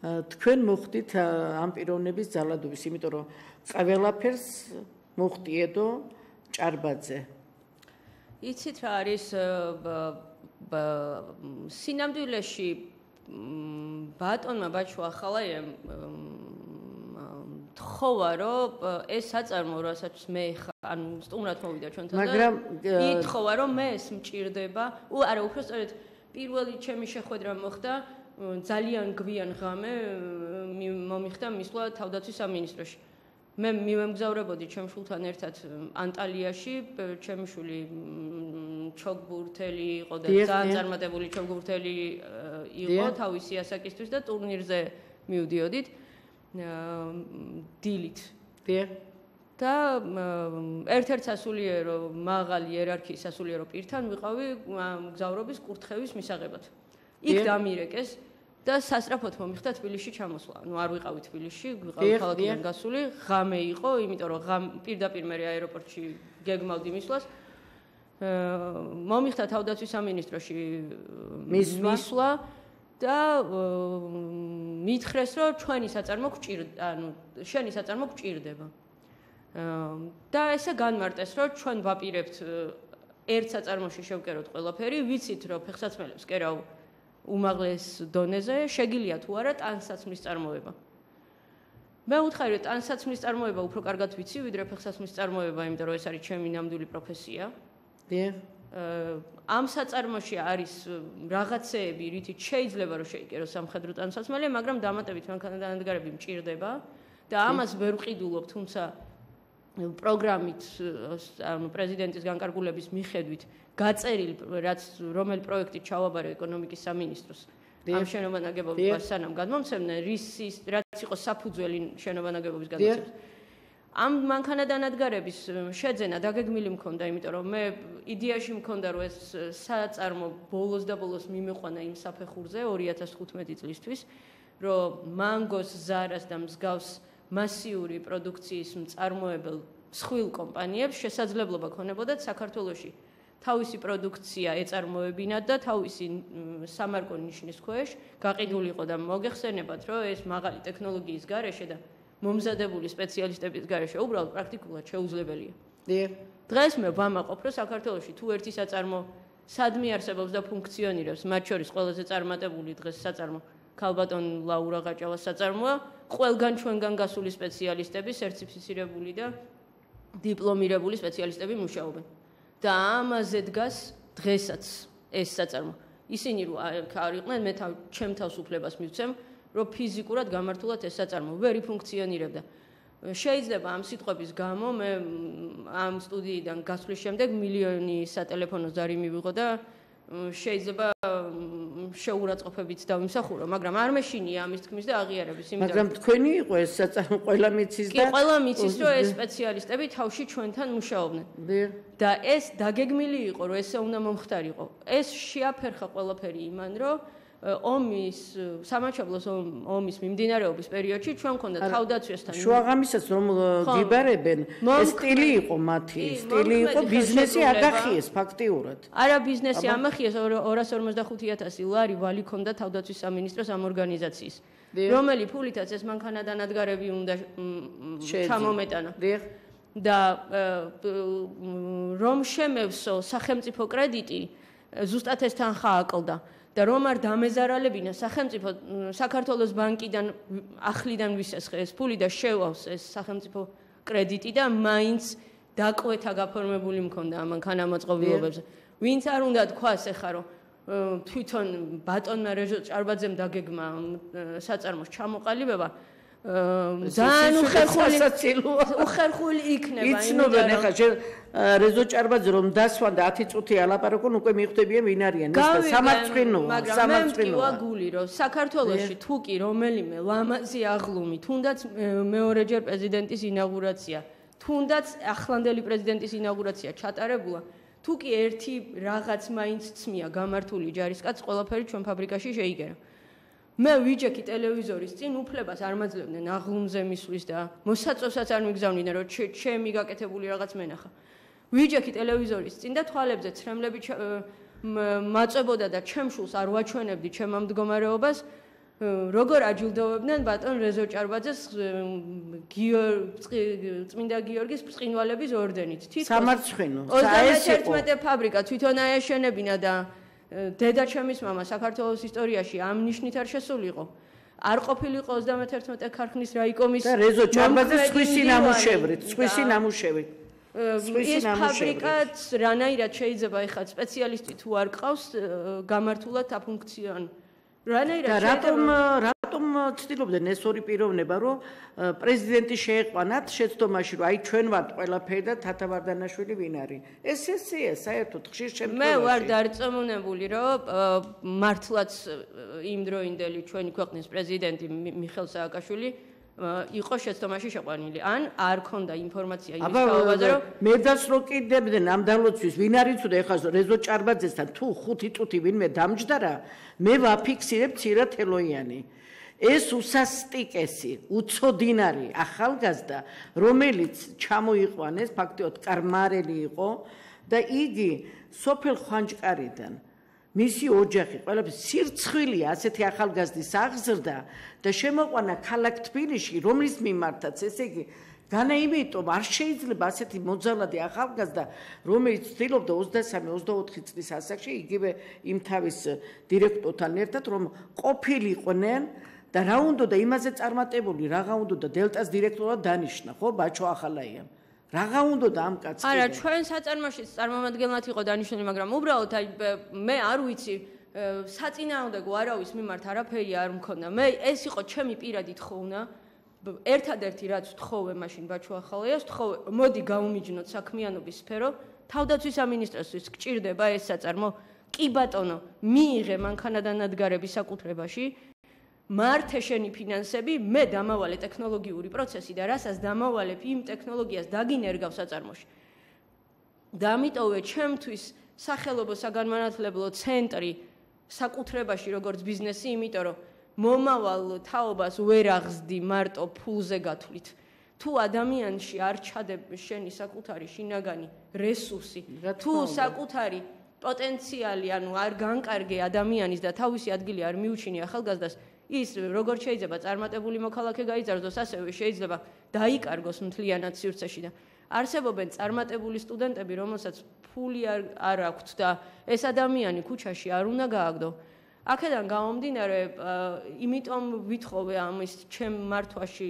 თქვენ მოხდით ამ პიროვნების ძალადობის, იმიტომ რომ ყველაფერს მოხდიედო ჭარბაძე. იცით რა არის სინამდვილეში ბატონმა ბაჩო ახალაიამ თხოვა, რომ ეს საწარმო, რასაც მე ან სტუმრად მოვიდა ჩვენთან და ითხოვა, რომ მე ეს მჭირდება. არა, უბრალოდ პირველი ჩემი შეხვედრა მოხდა ძალიან გვიან ღამე მომიხდა მისვლა თავდაცვის სამინისტროში. მე მივემგზავრებოდი ჩემ შვილთან ერთად ანტალიაში, ჩემი შვილი ჩოგბურთელი იყო და ძალიან წარმატებული ჩოგბურთელი იყო თავისი ასაკისთვის და ტურნირზე მივდიოდით დილით. და ერთ-ერთ სასულიერო მაღალი იერარქიის სასულიერო პირთან ვიყავი მგზავრობის კურთხევის მისაღებად. იქ დამირეკეს და სასწრაფოდ მომიხდა თბილისში ჩამოსვლა. არ ვიყავი თბილისში, ვიყავი ქალაქიდან გასული, ღამე იყო, იმიტომ რომ პირდაპირ მე აეროპორტში გეგმავდი მისვლას. მომიხდა თავდაცვის სამინისტროში მისვლა და მითხრეს, რომ ჩვენი საწარმო შენი საწარმო გჭირდება. და ესე განმარტეს, რომ ჩვენ ვაპირებთ ერთ საწარმოში შევკეროთ ყველაფერი, ვიცით, რომ ფეხსაცმელებს კერავ უმაღლეს დონეზე, შეგიძლია თუ არა ტანსაცმლის წარმოება. მე ვუთხარი, რომ ტანსაცმლის წარმოება უფრო კარგად ვიცი, ვიდრე ფეხსაცმლის წარმოება, იმიტომ რომ ეს არის ჩემი ნამდვილი პროფესია. ამ საწარმოში არის რაღაცეები, რითიც შეიძლება რომ შეიკერო სამხედრო ტანსაცმელი, მაგრამ დამატებით მანქანადანადგარები მჭირდება და ამას ვერ ვყიდულობ, თუმცა პროგრამით, ანუ პრეზიდენტის განკარგულების მიხედვით გაწერილი, რომელი პროექტი ჩავაბარე ეკონომიკის სამინისტროს ამ შენობა-ნაგებობებს სანამ გადმომცემდნენ, რაც იყო საფუძველი შენობა-ნაგებობის გადმოცემის. ამ მანქანადანადგარების შეძენა დაგეგმილი მქონდა, იმიტომ რომ მე იდეაში მქონდა, რომ ეს საწარმო ბოლოს და ბოლოს მიმეყვანა იმ საფეხურზე 2015 წლისთვის, რომ მანგოს, ზარას და მსგავს მასიური პროდუქციის მწარმოებელ მსხვილ კომპანიებს შესაძლებლობა ქონებოდათ საქართველოში თავისი პროდუქცია ეწარმოებინათ და თავისი სამარკო ნიშნის ქვეშ გაყიდული იყო და მოგეხსენებათ, რომ ეს მაღალი ტექნოლოგიის გარეშე და მომზადებული სპეციალისტების გარეშე უბრალოდ პრაქტიკულად შეუძლებელია. დღეს მე ვამაყობ, რომ საქართველოში თუ ერთი საწარმო სადმე არსებობს და ფუნქციონირებს, მათ შორის ყველაზე წარმატებული დღეს საწარმო ქალბატონ ლაურა გაჭავას საწარმოა, ყველგან ჩვენგან გასული სპეციალისტები, სერტიფიცირებული და დიპლომირებული სპეციალისტები მუშაობენ. და ამაზე დგას დღესაც ეს საწარმო. ისინი რო არ იყვნენ, მე ჩემ თავს უფლებას მივცემ, რომ ფიზიკურად გამართულად ეს საწარმო ვერ იფუნქციონირებდა. შეიძლება ამ სიტყვების გამო მე ამ სტუდიიდან გასვლის შემდეგ მილიონი სატელეფონო ზარი მივიღო და შეიძლება შეურაცხყოფებით დავიმსახურო, მაგრამ არ მეშინია ამის თქმის და აღიარების, იმიტომ მაგრამ თქვენი იყო ეს საწარმო ყველა მიცის და კი, ყველა მიცის, რომ ეს სპეციალისტები თავში ჩვენთან მუშაობდნენ. და ეს დაგეგმილი იყო, რომ ესე უნდა მომხდარიყო. ეს შეაფერხა ყველაფერი იმან, რომ სამაჩაბლოს ომის მიმდინარეობის პერიოდში ჩვენ მქონდა თავდაცვასთან შუაღამისაც რომ გიბარებენ, ეს სტილი იყო მათი, სტილი იყო ბიზნესი აგახიეს ფაქტიურად. არა ბიზნესი ამახიეს 245,000 ლარი ვალი ქონდა თავდაცვის სამინისტროს ამ ორგანიზაციის, რომელი ფულითაც ეს მანქანადანადგარები უნდა ჩამომეტანა. და რომ შემევსო სახელმწიფო კრედიტი, ზუსტად ეს თანხა აკლდა. და რომ არ დამეზარალებინა სახელმწიფო საქართველოს ბანკიდან ახლიდან ვისესხე ეს ფული და შევავს ეს სახელმწიფო კრედიტი და მაინც დაკვეთა გაფორმებული მქონდა ამ მანქანამოწყობილობებზე. ვინც არ უნდა თქვას ეხა რომ თვითონ ბატონმა რეჟო ჭარბაძემ დაგეგმა საწარმოს ჩამოყალიბება ძალიან უხერხული იქნება. იცნობენ ეხა რეზო ჭარბაძე რომ დასვან და 10 წუთი ალაპარაკონ უკვე მიხვდებიან ვინ არიან ეს და სამარცხვინოა. მაგრამ მე მტკივა გული რომ საქართველოში თუ კი რომელიმე ლამაზი აღლუმი, თუნდაც მეორეჯერ პრეზიდენტის ინაუგურაცია, თუნდაც ახლანდელი პრეზიდენტის ინაუგურაცია ჩატარებულა, თუ კი ერთი რაღაც მაინც ცმია გამართული ჯარისკაც ყველაფერი ჩვენ ფაბრიკაში შეიგერა. მე ვიჯექი ტელევიზორის წინ უფლებას არ მაძლევდნენ აღლუმზე მისვლის და მოსაწვევსაც არ მიგზავნიდნენ რომ ჩემი გაკეთებული რაღაც მენახა. ვიჯექი ტელევიზორის წინ და თვალებზე ცრემლები მაწვებოდა და ჩემ შულს არ ვაჩვენებდი ჩემ ამ მდგომარეობას, როგორ აჯილდოვებდნენ ბატონ რეზო ჭარბაძეს წმინდა გიორგის ბრწყინვალების ორდენით. სამარცხვინო. 31 ფაბრიკა თვითონ აეშენებინა და დედაჩემის მამა საქართველოს ისტორიაში ამ ნიშნით არ შესულიყო. არ ყოფილიყო 31 ქარხნის რაიკომის და რეზო ჭარბაძე სხვისი ნამუშევრით. ეს ფაბრიკაც რანაირად შეიძლება ეხლა სპეციალისტი თუ არ ყავს გამართულად აფუნქციონირებს. რატომ ცდილობდნენ ეს ორი პიროვნება რომ პრეზიდენტი შეეყვანათ შეცდომაში რომ აი ჩვენ ვართ ყველაფერი და თათა ვარდანაშვილი ვინ არის? ეს ესეა საერთოდ ხშირ შემთხვევაში. მე ვარ დარწმუნებული რომ მართლაც იმ დროინდელი ჩვენი ქვეყნის პრეზიდენტი მიხეილ სააკაშვილი იყო შეცდომაში შეყვანილი. ან არ ქონდა ინფორმაცია იმის თაობაზე რომ მე დასროკიდებდნენ ამ დალოცვის ვინ არის თუ ეხლა რეზო ჭარბაძესთან თუ 5 წუთი ვინმე დამჯდარა მე ვაფიქსირებ ცირათელოიანი. ეს უსასტიკესი, უცოდინარი ახალგაზრდა, რომელიც ჩამოიყვანეს ფაქტიურად კარმარელი იყო და იგი სოფელ ხვანჭკარიდან მისი ოჯახი ყველაფერი სირცხვილია ასეთი ახალგაზრდის აღზრდა და შემოყვანა ქალაქ თბილისში, რომლის მიმართაც, ესე იგი, განა იმიტომ არ შეიძლება ასეთი მოძალადი ახალგაზრდა, რომელიც ცდილობდა 23-24 წლის ასაკში, იგივე იმ თავის დირექტორთან ერთად, რომ ყოფილიყვნენ და რა უნდა იმაზე წარმატებული, რაღა უნდა დელტას დირექტორად დანიშნა, ხო, ბაჩო ახალაიამ. რაღა უნდა ამ კაცს. არა, ჩვენ საწარმოშიც წარმომადგენლად იყო დანიშნული, მაგრამ უბრალოდ მე არ ვიცი, საწინააღმდეგო არავის მიმართ არაფერი არ მქონდა. მე ეს იყო ჩემი პირადი თხოვნა. ერთადერთი რაც ვთხოვე მაშინ ბაჩო ახალაიას, ვთხოვე, მოდი გავუმიჯნოთ საქმიანობის სფერო, თავდაცვის სამინისტროსთვის გჭირდება ეს საწარმო. კი ბატონო, მიიღე მანქანადანადგარების საკუთრებაში. მართე შენი ფინანსები, მე დამავალე ტექნოლოგიური პროცესი და რასაც დამავალებ იმ ტექნოლოგიას დაგინერგავ საწარმოში. დამიტოვე ჩემთვის სახელობო საგანმანათლებლო ცენტრი საკუთრებაში როგორც ბიზნესი, იმიტომ რომ მომავალ თაობას ვერ აღზდი მარტო ფულზე გათვლით. თუ ადამიანში არ ჩადებ შენი საკუთარი შინაგანი რესურსი, თუ საკუთარი პოტენციალი, ანუ არ განკარგე ადამიანის და თავისი ადგილი არ მიუჩინი ახალგაზრდას, ის როგორც შეიძლება წარმატებული მოქალაქე გაიძარცოს, ასევე შეიძლება დაიკარგოს მთლიანად სივრცეში და არსებობენ წარმატებული სტუდენტები, რომელსაც ფული არ აქვთ და ეს ადამიანი ქუჩაში არ უნდა გააგდო. აქედან გამომდინარე, იმიტომ ვითხოვე ამის ჩემ მართვაში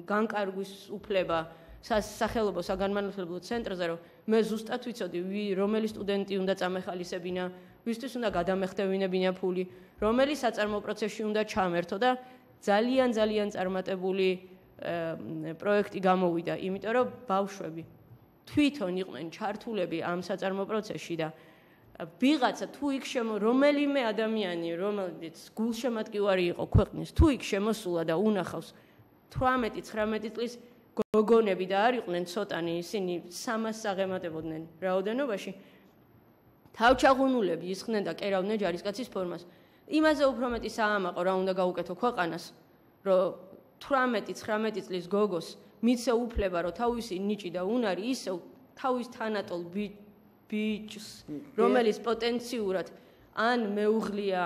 განკარგვის უფლება სახელობო საგანმანათლებლო ცენტრზე, რომ მე ზუსტად ვიცოდი, რომელი სტუდენტი უნდა წამეხალისებინა, ვისთვის უნდა გადამეხტევინებინა ფული, რომელი საწარმო პროცესში უნდა ჩამერთო და ძალიან წარმატებული პროექტი გამოვიდა, იმიტომ რომ ბავშვები თვითონ იყვნენ ჩართულები ამ საწარმო პროცესში და ვიღაცა თუ იქ რომელიმე ადამიანი, რომელიც გულშემატკივარი იყო ქვეყნის, თუ იქ შემოსულა და უნახავს 18-19 წლის გოგონები და არ იყვნენ ცოტანი, ისინი 300 აღემატებოდნენ რაოდენობაში, თავჩაღუნულები ისხდნენ და კერავდნენ ჯარისკაცის ფორმას. იმაზე უფრო მეტი საამაყო რა უნდა გაუკეთო ქვეყანას, რომ 18-19 წლის გოგოს მიცე უფლება, რომ თავისი ნიჭი და უნარი ისევ თავის თანატოლ ბიჭს, რომელიც პოტენციურად ან მეუღლია,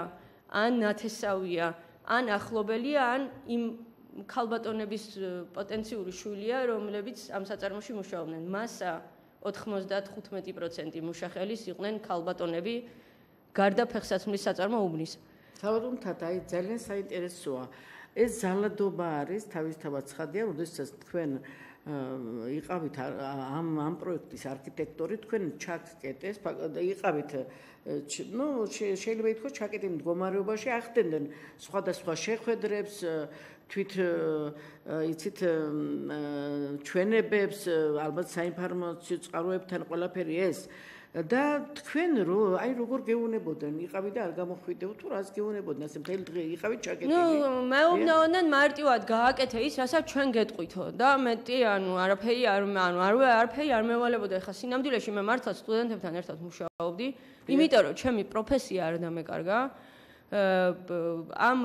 ან ნათესავია, ან ახლობელია, ან იმ ქალბატონების პოტენციური შვილია, რომლებიც ამ საწარმოში მუშაობდნენ. მასა 95% მუშახელის იყვნენ ქალბატონები, გარდა ფეხსაცმლის საწარმო უბნის. თავადუმთად, აი ძალიან საინტერესოა. ეს ზალადობა არის თავისთავად ცხადია, როდესაც თქვენ იყავით ამ პროექტის არქიტექტორი, თქვენ ჩაკეტეს, იყავით, შეიძლება ითქვას ჩაკეტილ მდგომარეობაში, ახდენდნენ სხვადასხვა შეხვედრებს, თვით იცით ჩვენებებს, ალბათ საინფორმაციო წყაროებთან ყველაფერი ეს და თქვენ როგორ გეუნებოდენ, იყავით და არ გამოხვიდეო თუ რას გეუნებოდენ, ასე მთელი დღე იყავით ჩაკეტილი? მეუბნაოდნენ მარტივად გააკეთე ის, რასაც ჩვენ გეტყვითო და მეტი არაფერი არ მევალებოდა. ხა სინამდვილეში მე მართლა სტუდენტებთან ერთად მუშაობდი, იმიტომ რომ ჩემი პროფესია არ დამეკარგა. ამ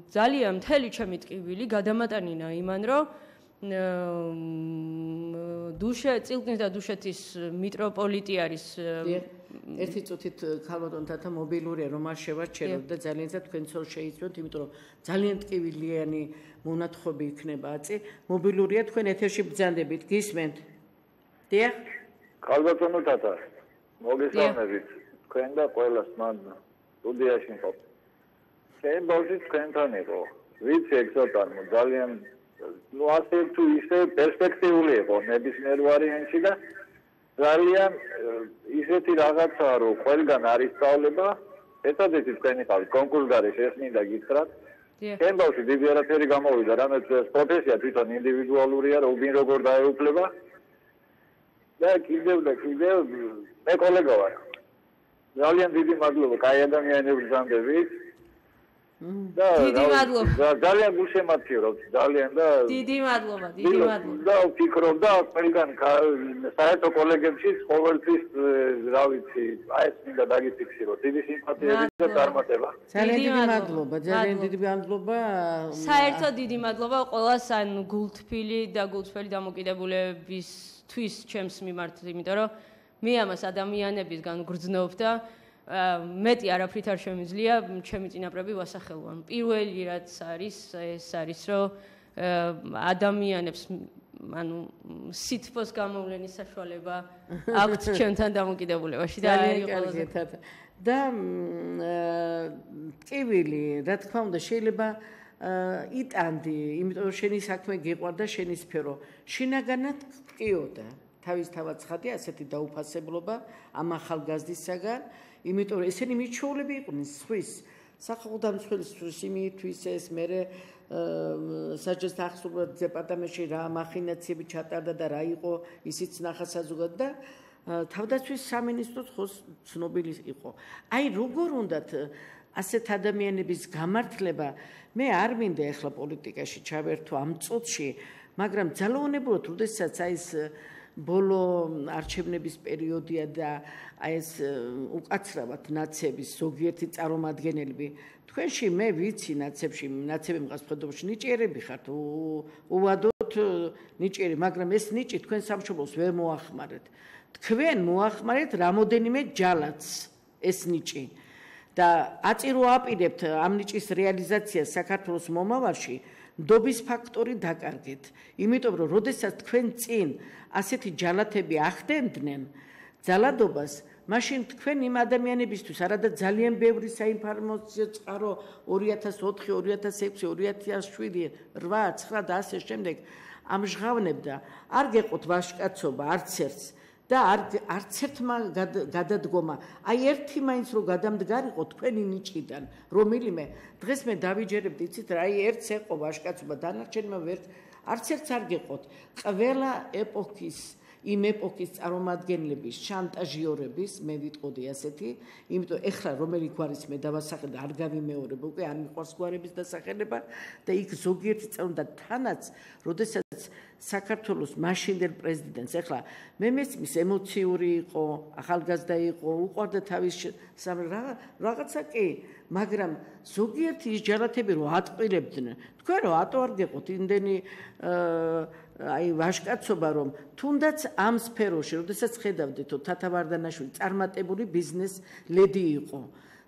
ძალიან მთელი ჩემი ტკივილი გადამატანინა იმან, რომ წილკნის და დუშეთის მიტროპოლიტი არის ერთი წუთით ქალბატონთა მობილურია, რომ არ შევარჩეროთ და ძალიან თქვენ ცოლ შეიცვოთ, იმიტომ რომ ძალიან ტკივილიანი მონათხრობი იქნება აწი. მობილურია, თქვენ ეთერში ბრძანდებით, გისმენთ? დიახ? ქალბატონო თათა, მოგესალმებით თქვენ და ყველას მანდ სტუდიაში მყოფ. ჩემ ბავშვი თქვენთან იყო. ვიცი ექსოტან ძალიან ასე თუ ისე პერსპექტიული იყო ნებისმიერ ვარიანტში და ძალიან ისეთი რაღაცაა, რომ ყველგან არის სწავლება. ერთადერთი თქვენი ხართ კონკურსგარეშე ეს მინდა გითხრათ. ჩემ ბავშვი დიდი არაფერი გამოვიდა, რამაც პროფესია თვითონ ინდივიდუალურია, რობინ როგორ დაეუფლება. და კიდევ მე კოლეგა ვარ. ძალიან დიდი მადლობა, კაი ადამიანებს გზანდებით. დიდი მადლობა. ძალიან გულშემატკივრობთ, ძალიან და დიდი მადლობა. და ვფიქრობ და ყველგან საერთო კოლეგებშიც ყოველთვის რა ვიცი, აი ეს მინდა დაგიფიქსიროთ. დიდი სიმპათიები და წარმატება. ძალიან დიდი მადლობა, ძალიან დიდი მადლობა. საერთოდ დიდი მადლობა ყველას გულთბილი და გულწრფელი დამოკიდებულებისთვის ჩემს მიმართ, იმიტომ რომ მე ამას ადამიანებისგან გრძნობ და მეტი არაფრით არ შემიძლია ჩემი წინაპრები ვასახელო. პირველი რაც არის ეს არის რომ ადამიანებს ანუ სითბოს გამოვლენის საშუალება აქვთ ჩვენთან დამოკიდებულებაში და არის ყველაზე და ტკივილი რა თქმა უნდა შეიძლება იტანდი იმიტომ რომ შენი საქმე გიყვარდა შენი სფერო შინაგანად ტკიოდა თავისთავად ცხადი ასეთი დაუფასებლობა ამ ახალგაზრდისაგან იმიტომ რომ ესენი მიჩვეულები იყვნენ სხვის სახალხო დამცველისთვის იმისთვის ეს მე საჯარო ახსოვდა დეპარტამენტში რა მახინაციები ჩატარდა და რა იყო ისიც ნახა საზოგადოება და თავდაცვის სამინისტროს ხოს ცნობილი იყო. აი როგორ უნდათ ასეთ ადამიანების გამართლება მე არ მინდა ახლა პოლიტიკაში ჩავერთო ამ წუთში, მაგრამ ძალაუნებურად როდესაც აი ეს ბოლო არჩევნების პერიოდია და აი ეს უკაცრავად ნაცების ზოგიერთი წარმომადგენლები თქვენში მე ვიცი ნაცები მყავს ხედობაში ნიჭიერები ხართ უვადოთ ნიჭიერი მაგრამ ეს ნიჭი თქვენ სამშობლოს ვერ მოახმარეთ თქვენ მოახმარეთ რამოდენიმე ჯალათს ეს ნიჭი და აწირო აპირებთ ამ ნიჭის რეალიზაციას საქართველოს მომავალში ნდობის ფაქტორი დაკარგეთ იმიტომ რომ როდესაც თქვენ წინ ასეთი ჯალათები ახდენდნენ ძალადობას მაშინ თქვენ იმ ადამიანებისთვის არადა ძალიან ბევრი საინფორმაციო წყარო 2004, 2006, 2007, 8, 9 და ასე შემდეგ ამჟღავნებდა არ გეყოთ ვაჟკაცობა არც ერთს და არც ერთმა გადადგომა აი ერთი მაინც რო გადამდგარიყო თქვენი ნიჭიდან რომელიმე დღეს მე დავიჯერებდი იცით რა აი ერთს ეყო ვაჟკაცობა დანარჩენმა ვერც არც ერთს არ გეყოთ ყველა ეპოქის იმ ეპოქის წარმომადგენლების შანტაჟიორების მე ვიტყოდი ასეთი იმიტომ ეხლა რომელი გვარის მე დავასახელე არ გავიმეორებ უკვე არ მიყვარს გვარების დასახელება და იქ ზოგიერთი წამდა თანაც როდესაც საქართველოს მაშინდელ პრეზიდენტს ეხლა მე მესმის ემოციური იყო ახალგაზრდა იყო უყვარდა თავის რაღაცა კი მაგრამ ზოგიერთი ის ჯალათები რო ატყილებდნენ თქვენ რო ატო არ გეყოთ იმდენი აი ვაჟკაცობა რომ თუნდაც ამ სფეროში როდესაც ხედავდით რომ თათა ვარდანაშვილი წარმატებული ბიზნეს ლედი იყო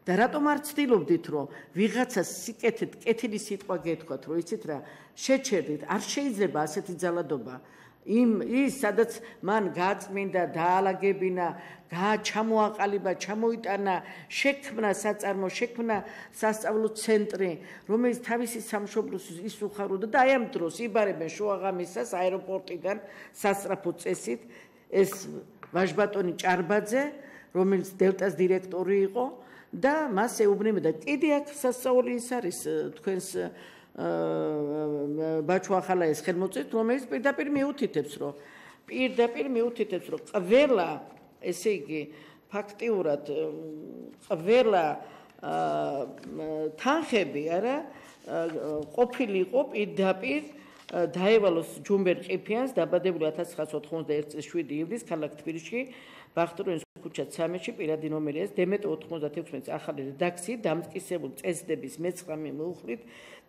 და რატომ არ ცდილობდით რომ ვიღაცას სიკეთეთ კეთილი სიტყვა გეთქვათ რომ იცით რა შეჩერდით არ შეიძლება ასეთი ძალადობა ის სადაც მან გაწმინდა დაალაგებინა ჩამოაყალიბა ჩამოიტანა შექმნა საწარმო შექმნა სასწავლო ცენტრი რომელიც თავისი სამშობლოს ის უხაროდა და აი ამ დროს იბარებენ შუაღამისას აეროპორტიდან სასწრაფო წესით ეს ვაჟბატონი ჭარბაძე რომელიც დელტას დირექტორი იყო და მას ეუბნებოდა კიდე აქ სასწაული ის არის თქვენს ბაჩუ ახალა ეს ხელმოწერით რომელიც პირდაპირ მიუთითებს რომ ყველა ესე იგი ფაქტიურად ყველა თანხები არა ყოფილიყო პირდაპირ დაევალოს ჯუმბერ ყიფიანს დაბადებული 1991 წლის 7 ივლისს ქალაქ თბილისში ბახტურიანის ქუჩა 13-ში პირადი ნომერია დემეტრე 96 ახალი რედაქციით დამტკიცებული წესდების მე-9 მეუხლით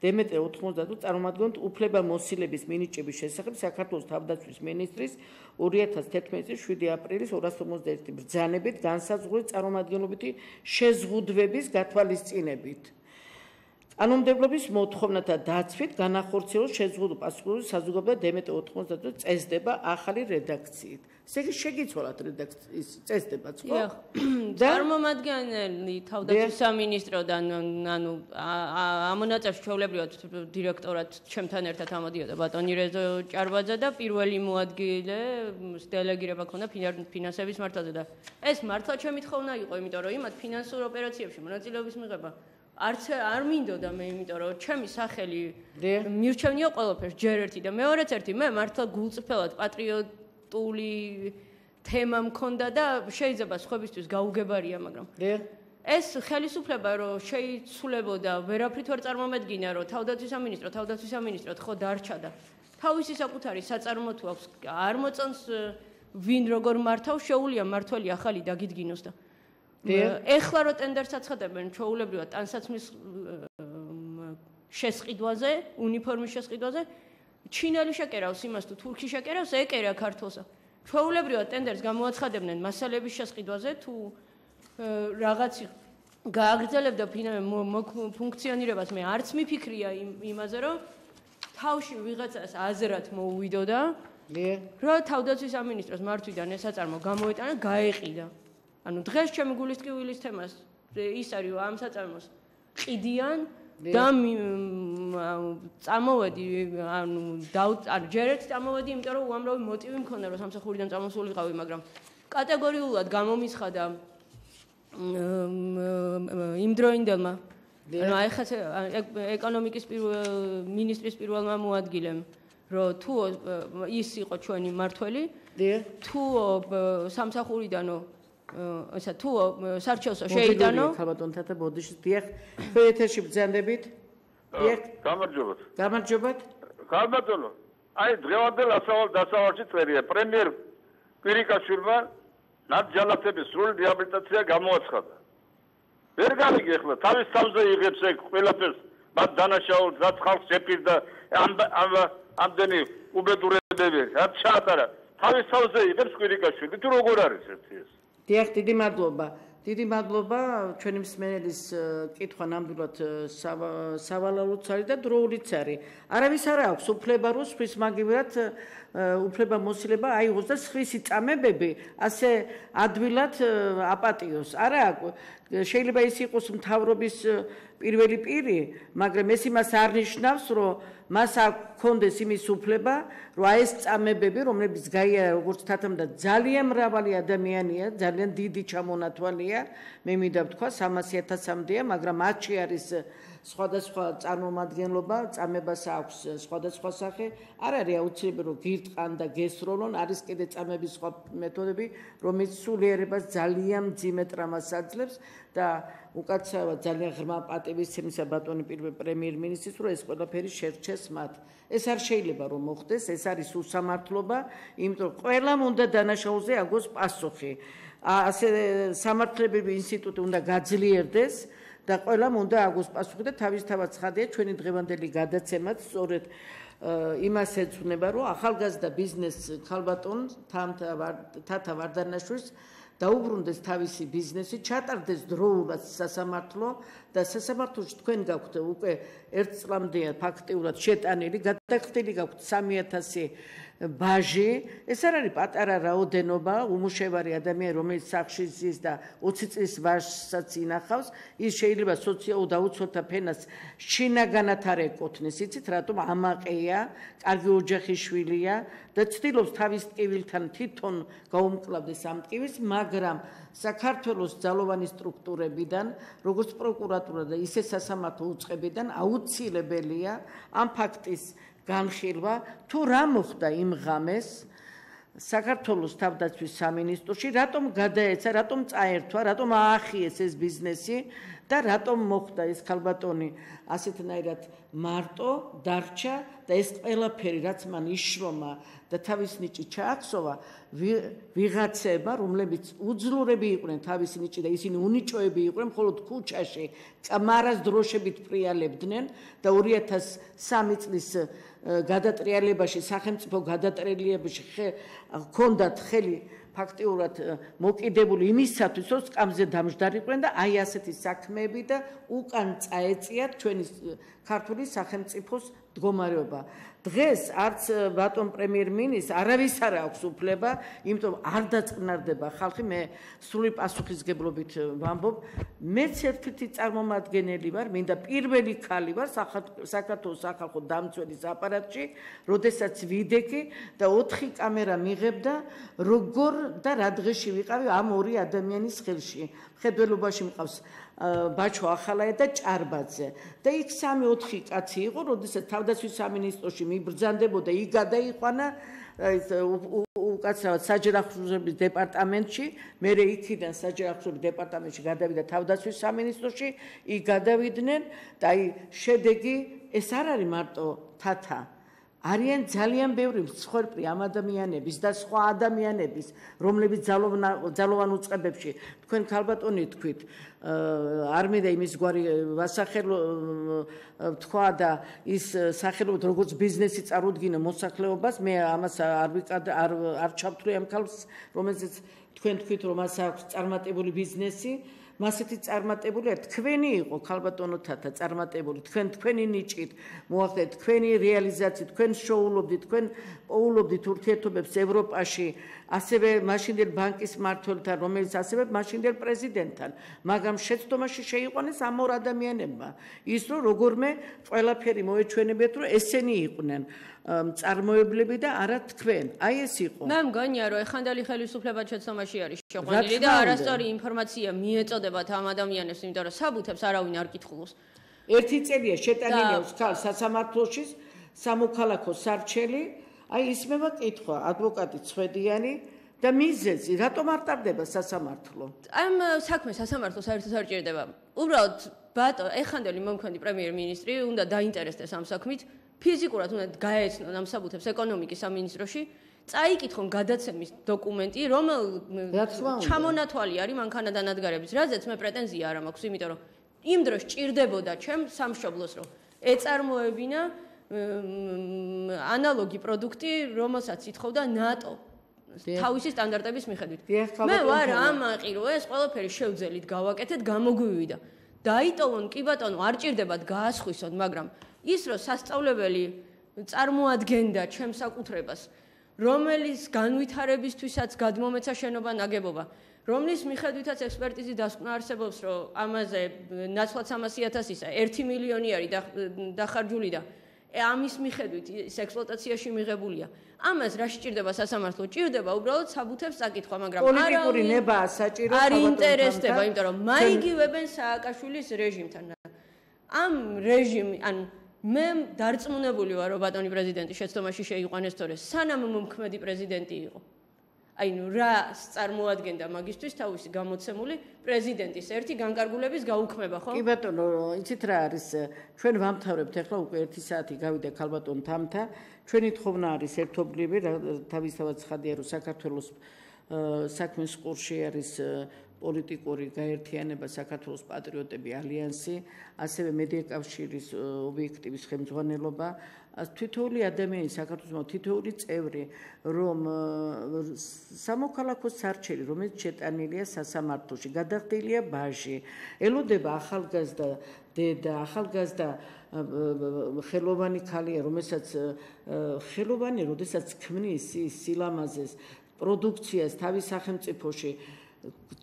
დემეტრე 98 წარმომადგენლთ უფლებამოსილების მინიჭების შესახებ საქართველოს თავდაცვის მინისტრის 2011 წლის 7 აპრილის 251 ბრძანებით განსაზღვრული წარმომადგენლობითი შეზღუდვების გათვალისწინებით კანონმდებლობის მოთხოვნათა დაცვით განახორციელოს შეზღუდული პასუხისმგებელი საზოგადოება დემეტრე 98 წესდება ახალი რედაქციით. ესე იგი შეგიცვალათ რედაქციის წესდებაც ხო? წარმომადგენელი თავდაცვის სამინისტროდან ანუ ამონაწევს ჩვეულებრივად დირექტორად ჩემთან ერთად ამოდიოდა ბატონი რეზო ჭარბაძე და პირველი მოადგილე დელეგირება ქონდა ფინანსების მართვაზე და ეს მართლა ჩემი თხოვნა იყო იმიტომ რომ იმათ ფინანსურ ოპერაციებში მონაწილეობის მიღება არც არ მინდოდა მე იმიტომ რომ ჩემი სახელი მირჩევნია ყველაფერს ჯერ ერთი და მეორეც ერთი მე მართლა გულწრფელად პატრიოტული თემა მქონდა და შეიძლება სხვებისთვის გაუგებარია მაგრამ ეს ხელისუფლება რომ შეიცვლებოდა ვერაფრით ვერ წარმომედგინა რომ თავდაცვის სამინისტროდ ხო დარჩა და თავისი საკუთარი საწარმო თუ აქვს არ მოწონს ვინ როგორ მართავს შეუულია მართველი ახალი დაგიდგინოს და ეხლა რო ტენდერს აცხადებენ ჩვეულებრივად ტანსაცმლის შესყიდვაზე, უნიფორმის შესყიდვაზე, ჩინელი შეკერავს იმას თუ თურქი შეკერავს, ეკერა ქართლსა. ჩვეულებრივად ტენდერს გამოაცხადებდნენ მასალების შესყიდვაზე თუ რაღაც გააგრძელებდა ფუნქციონირებას მე არც მიფიქრია იმაზე რომ თავში ვიღაცას აზრად მოუვიდოდა რომ თავდაცვის სამინისტროს მართვიდან ეს აწარმო გამოეტანა გაეყიდა ანუ დღეს ჩემი გულის ტკივილის თემას ის არის რომ ამ საწარმოს ყიდიან და წამოვედი ანუ ჯერ ერთ წამოვედი იმიტომ რომ უამრავი მოტივი მქონდა რომ სამსახურიდან წამოსულიყავი მაგრამ კატეგორიულად გამომისხადა იმ დროინდელმა ანუ აი ხა ეკონომიკის მინისტრის პირველმა მოადგილემ რომ თუ ის იყო ჩვენი მართველი თუ სამსახურიდანო ესა თუ სარჩელსო შეიტანო ხალბატონთა ბოდიში დიახ ეთერში ბრძანდებით დიახ გამარჯობათ ხალბატონო აი დღევანდელ დასავალში წერია პრემიერ კვირიკაშვილმა ნაჯალათების სრული რეაბილიტაცია გამოაცხადა ვერ გავიგე ახლა თავის თავზე იღებს ეგ ყველაფერს მათ დანაშაულს რაც ხალხს შეპირდა ამდენი უბედურებები რაც ჩაატარა თავის თავზე იღებს კვირიკაშვილი თუ როგორ არის ეს დიახ დიდი მადლობა ჩვენი მსმენელის კითხვა ნამდვილად სავალალოც არის და დროულიც არის არავის არ აქვს უფლება რომ სხვის მაგივრად უფლება მოსილება აიღოს და სხვისი წამებები ასე ადვილად აპატიოს არა შეიძლება ის იყოს მთავრობის პირველი პირი მაგრამ ეს იმას არ ნიშნავს რომ მას აქვს იმის უფლება რომ ეს წამებები რომლებიც გაიარა როგორც თათმდა ძალიან მრავალი ადამიანია ძალიან დიდი ჩამონათვალია მე მინდა ვთქვა 300,000-მდეა მაგრამ მათში არის სხვადასხვა წარმომადგენლობა წამებას აქვს სხვადასხვა სახე არ არის აუცილებელი რომ გირტყან და გესროლონ არის კიდე წამების სხვა მეთოდები რომელიც სულიერებას ძალიან მძიმე ტრამას აძლევს და უკაცრავად ძალიან ღრმა პატივისცემისა ბატონი პრემიერ-მინისტრის რომ ეს ყველაფერი შერჩეს მათ ეს არ შეიძლება რომ მოხდეს ეს არის უსამართლობა იმიტომ რომ ყველამ უნდა დანაშაულზე აგოს პასუხი ასე სამართლებრივი ინსტიტუტი უნდა გაძლიერდეს და ყველამ უნდა აგოს პასუხი და თავისთავად ცხადია ჩვენი დღევანდელი გადაცემაც სწორედ იმას ეძღვნება რომ ახალგაზრდა ბიზნეს ხალბატონ თათა ვარდანაშვილს დაუბრუნდეს თავისი ბიზნესი, ჩატარდეს დროულად სასამართლო და სასამართლოში თქვენ გაქვთ უკვე ერთ წლამდეა ფაქტიურად შეტანილი, გადახდილი გაქვთ 3000 ბაჟი, ეს არ არის პატარა რაოდენობა, უმუშევარი ადამიანი, რომელიც სახლში ზის და 20 წლის ვაჟსაც ინახავს, ის შეიძლება სოციალურ დაუცველთა ფენას შინაგანად არ ეკუთვნის, იცით რატომ ამაყეა, კარგი ოჯახის შვილია და ცდილობს თავის ტკივილთან თვითონ გაუმკლავდეს ამ ტკივილს, მაგრამ საქართველოს ძალოვანი სტრუქტურებიდან, როგორც პროკურატურა და ისე სასამართლო უწყებიდან აუცილებელია ამ ფაქტის განხილვა, თუ რა მოხდა იმ ღამეს საქართველოს თავდაცვის სამინისტროში, რატომ გადაეცა, რატომ წაერთვა, რატომ აახიეს ეს ბიზნესი და რატომ მოხდა ეს ხალბატონი ასეთნაირად მარტო დარჩა და ეს ყველაფერი რაც მან იშრომა და თავის ნიჭი ჩააქსოვა ვიღაცება, რომლებიც უძლურები იყვნენ თავისი ნიჭი და ისინი უნიჭოები იყვნენ, მხოლოდ ქუჩაში კამარას დროშებით პრიალებდნენ და 2003 წლის გადატრიალებაში, სახელმწიფო გადატრიალებაში ჰქონდათ ხელი ფაქტიურად მოკიდებული იმისათვის, რომ სკამზე დამჯდარიყვნენ და აი ასეთი საქმეები და უკან წაეწიათ ჩვენი ქართული სახელმწიფოს მდგომარეობა. დღეს არც ბატონ პრემიერ-მინისტრს არავის არ აქვს უფლება, იმიტომ არ დაწყნარდება ხალხი, მე სრული პასუხისგებლობით ვამბობ, მეც ერთ-ერთი წარმომადგენელი ვარ, მინდა პირველი ქალი ვარ საქართველოს სახალხო დამცველის აპარატში, როდესაც ვიდექი და 4 კამერა მიღებდა, როგორ და რა დღეში ვიყავი ამ ორი ადამიანის ხელში. მხედველობაში მყავს ბაჩო ახალაია და ჭარბაძე და იქ 3-4 კაცი იყო, როდესაც თავდაცვის სამინისტროში მიბრძანდებოდა, იქ გადაიყვანა უკაცრავად საჯარახშობის დეპარტამენტში, მერე იქიდან საჯარახშობის დეპარტამენტში გადავიდა თავდაცვის სამინისტროში, იქ გადავიდნენ და აი შედეგი ეს არ არის მარტო თათა არიან ძალიან ბევრი მსხვერპლი ამ ადამიანების და სხვა ადამიანების, რომლებიც ძალოვან უწყებებში თქვენ ქალბატონი თქვით, არ მინდა იმის გვარი ვასახელო თქვა და ის სახელობთ როგორც ბიზნესი წარუდგინა მოსახლეობას, მე ამას არ ჩავთვლი ამ ქალს, რომელზეც თქვენ თქვით რომ მას აქვს წარმატებული ბიზნესი, მასეთი წარმატებულია თქვენი იყო ქალბატონოთათა წარმატებული თქვენი ნიჭით მოახდეთ თქვენი რეალიზაცია თქვენ შოულობდით თქვენ პოულობდით ურთიერთობებს ევროპაში ასევე მაშინდელ ბანკის მმართველთან რომელიც ასევე მაშინდელ პრეზიდენტთან მაგრამ შეცდომაში შეიყვანეს ამ ორ ადამიანებმა ის რომ როგორმე ყველაფერი მოეჩვენებიათ რომ ესენი იყვნენ წარმოებლები და არა თქვენ აი ეს იყო მე მგონია რომ ეხანდელი ხელისუფლება შეცდომაში არის შეყვანილი და არასწორი ინფორმაცია მიეწოდებათ ამ ადამიანებს იმიტომ რომ საბუთებს არავინ არ კითხულობს ერთი წელია შეტანილი აქვს ქალ სასამართლოში სამოქალაქო სარჩელი აი ისმევა კითხვა ადვოკატი ცხვედიანი და მიზეზი რატომ არ ტარდება სასამართლო ამ საქმეს სასამართლოს საერთოდ არ ჭირდება უბრალოდ ბატო ეხანდელი მომქმედი პრემიერ-მინისტრი უნდა დაინტერესდეს ამ საქმით ფიზიკურად უნდა გაეცნონ ამ საბუთებს ეკონომიკის სამინისტროში წაიკითხონ გადაცემის დოკუმენტი რომელ ჩამონათვალი არის მანქანადან ადგარების რაზეც მე პრეტენზია არ მაქვს იმიტომ რომ იმ დროს ჭირდებოდა ჩემ სამშობლოს რომ ეწარმოებინა ანალოგი პროდუქტი რომელსაც ითხოვდა ნატო თავისი სტანდარტების მიხედვით მე ვარ ამაყი რომ ეს ყველაფერი შევძელით გავაკეთეთ გამოგვივიდა დაიტოვონ კი ბატონო არ ჭირდებათ გაასხვისონ მაგრამ ის რომ სასწავლებელი წარმოადგენდა ჩემს საკუთრებას რომელიც განვითარებისთვისაც გადმომეცა შენობა ნაგებობა რომლის მიხედვითაც ექსპერტიზი დასკვნა არსებობს რომ ამაზე ნაცვლად 300,000-ისა 1 მილიონი არის დახარჯული და ამის მიხედვით ის ექსპლუატაციაში მიღებულია ამას რა სჭირდება სასამართლო ჭირდება უბრალოდ საბუთებს საკითხვა მაგრამ პოლიტიკური ნება საჭირო არ ინტერესდება იმიტომ რომ მაიგივებენ სააკაშვილის რეჟიმთან ამ რეჟიმი ან მე დარწმუნებული ვარ რომ ბატონი პრეზიდენტი შეცდომაში შეიყვანეს თორე სანამ მომქმედი პრეზიდენტი იყო აი ნუ რა წარმოადგენდა მაგისტვის თავისი გამოცემული პრეზიდენტის ერთი განკარგულების გაუქმება ხო? კი ბატონო, იცით რა არის ჩვენ ვამთავრებთ ახლა უკვე 1 საათი გავიდა ქალბატონ თამთა ჩვენი თხოვნა არის ერთობლივი თავისთავად ცხადია რომ საქართველოს საქმის ყურში არის პოლიტიკური გაერთიანება საქართველოს პატრიოტები ალიანსი, ასევე მედია კავშირის ობიექტივის ხელმძღვანელობა, თითოეული ადამიანი საქართველოს თითოეული წევრი, რომ სამოქალაქო სარჩელი, რომელიც შეტანილია სასამართლოში, გადახდილია ბაჟი, ელოდება ახალგაზრდა დედა, ახალგაზრდა ხელოვანი ქალია, რომელსაც ხელოვანი, როდესაც ქმნის ის სილამაზეს, პროდუქციას თავის სახელმწიფოში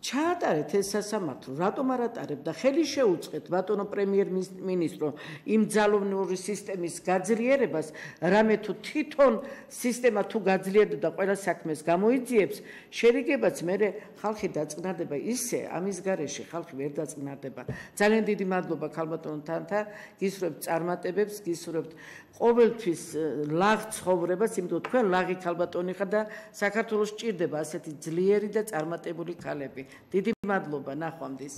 ჩაატარეთ ეს სასამართლო, რატომ არ ატარებთ და ხელი შეუწყეთ ბატონო პრემიერ-მინისტრო იმ ძალოვნური სისტემის გაძლიერებას, რამე თუ თვითონ სისტემა თუ გაძლიერდება და ყველა საქმეს გამოიძიებს, შერიგებაც მე ხალხი დაწყნარდება ისე, ამის გარეშე ხალხი ვერ დაწყნარდება. ძალიან დიდი მადლობა ქალბატონ თანთა, გისურვებთ წარმატებებს, გისურვებთ ყოველთვის ლაღ ცხოვრებას, იმიტომ თქვენ ლაღი ქალბატონი ხართ და საქართველოს ჭირდება ასეთი ძლიერი და წარმატებული ქალები. დიდი მადლობა, ნახვამდის.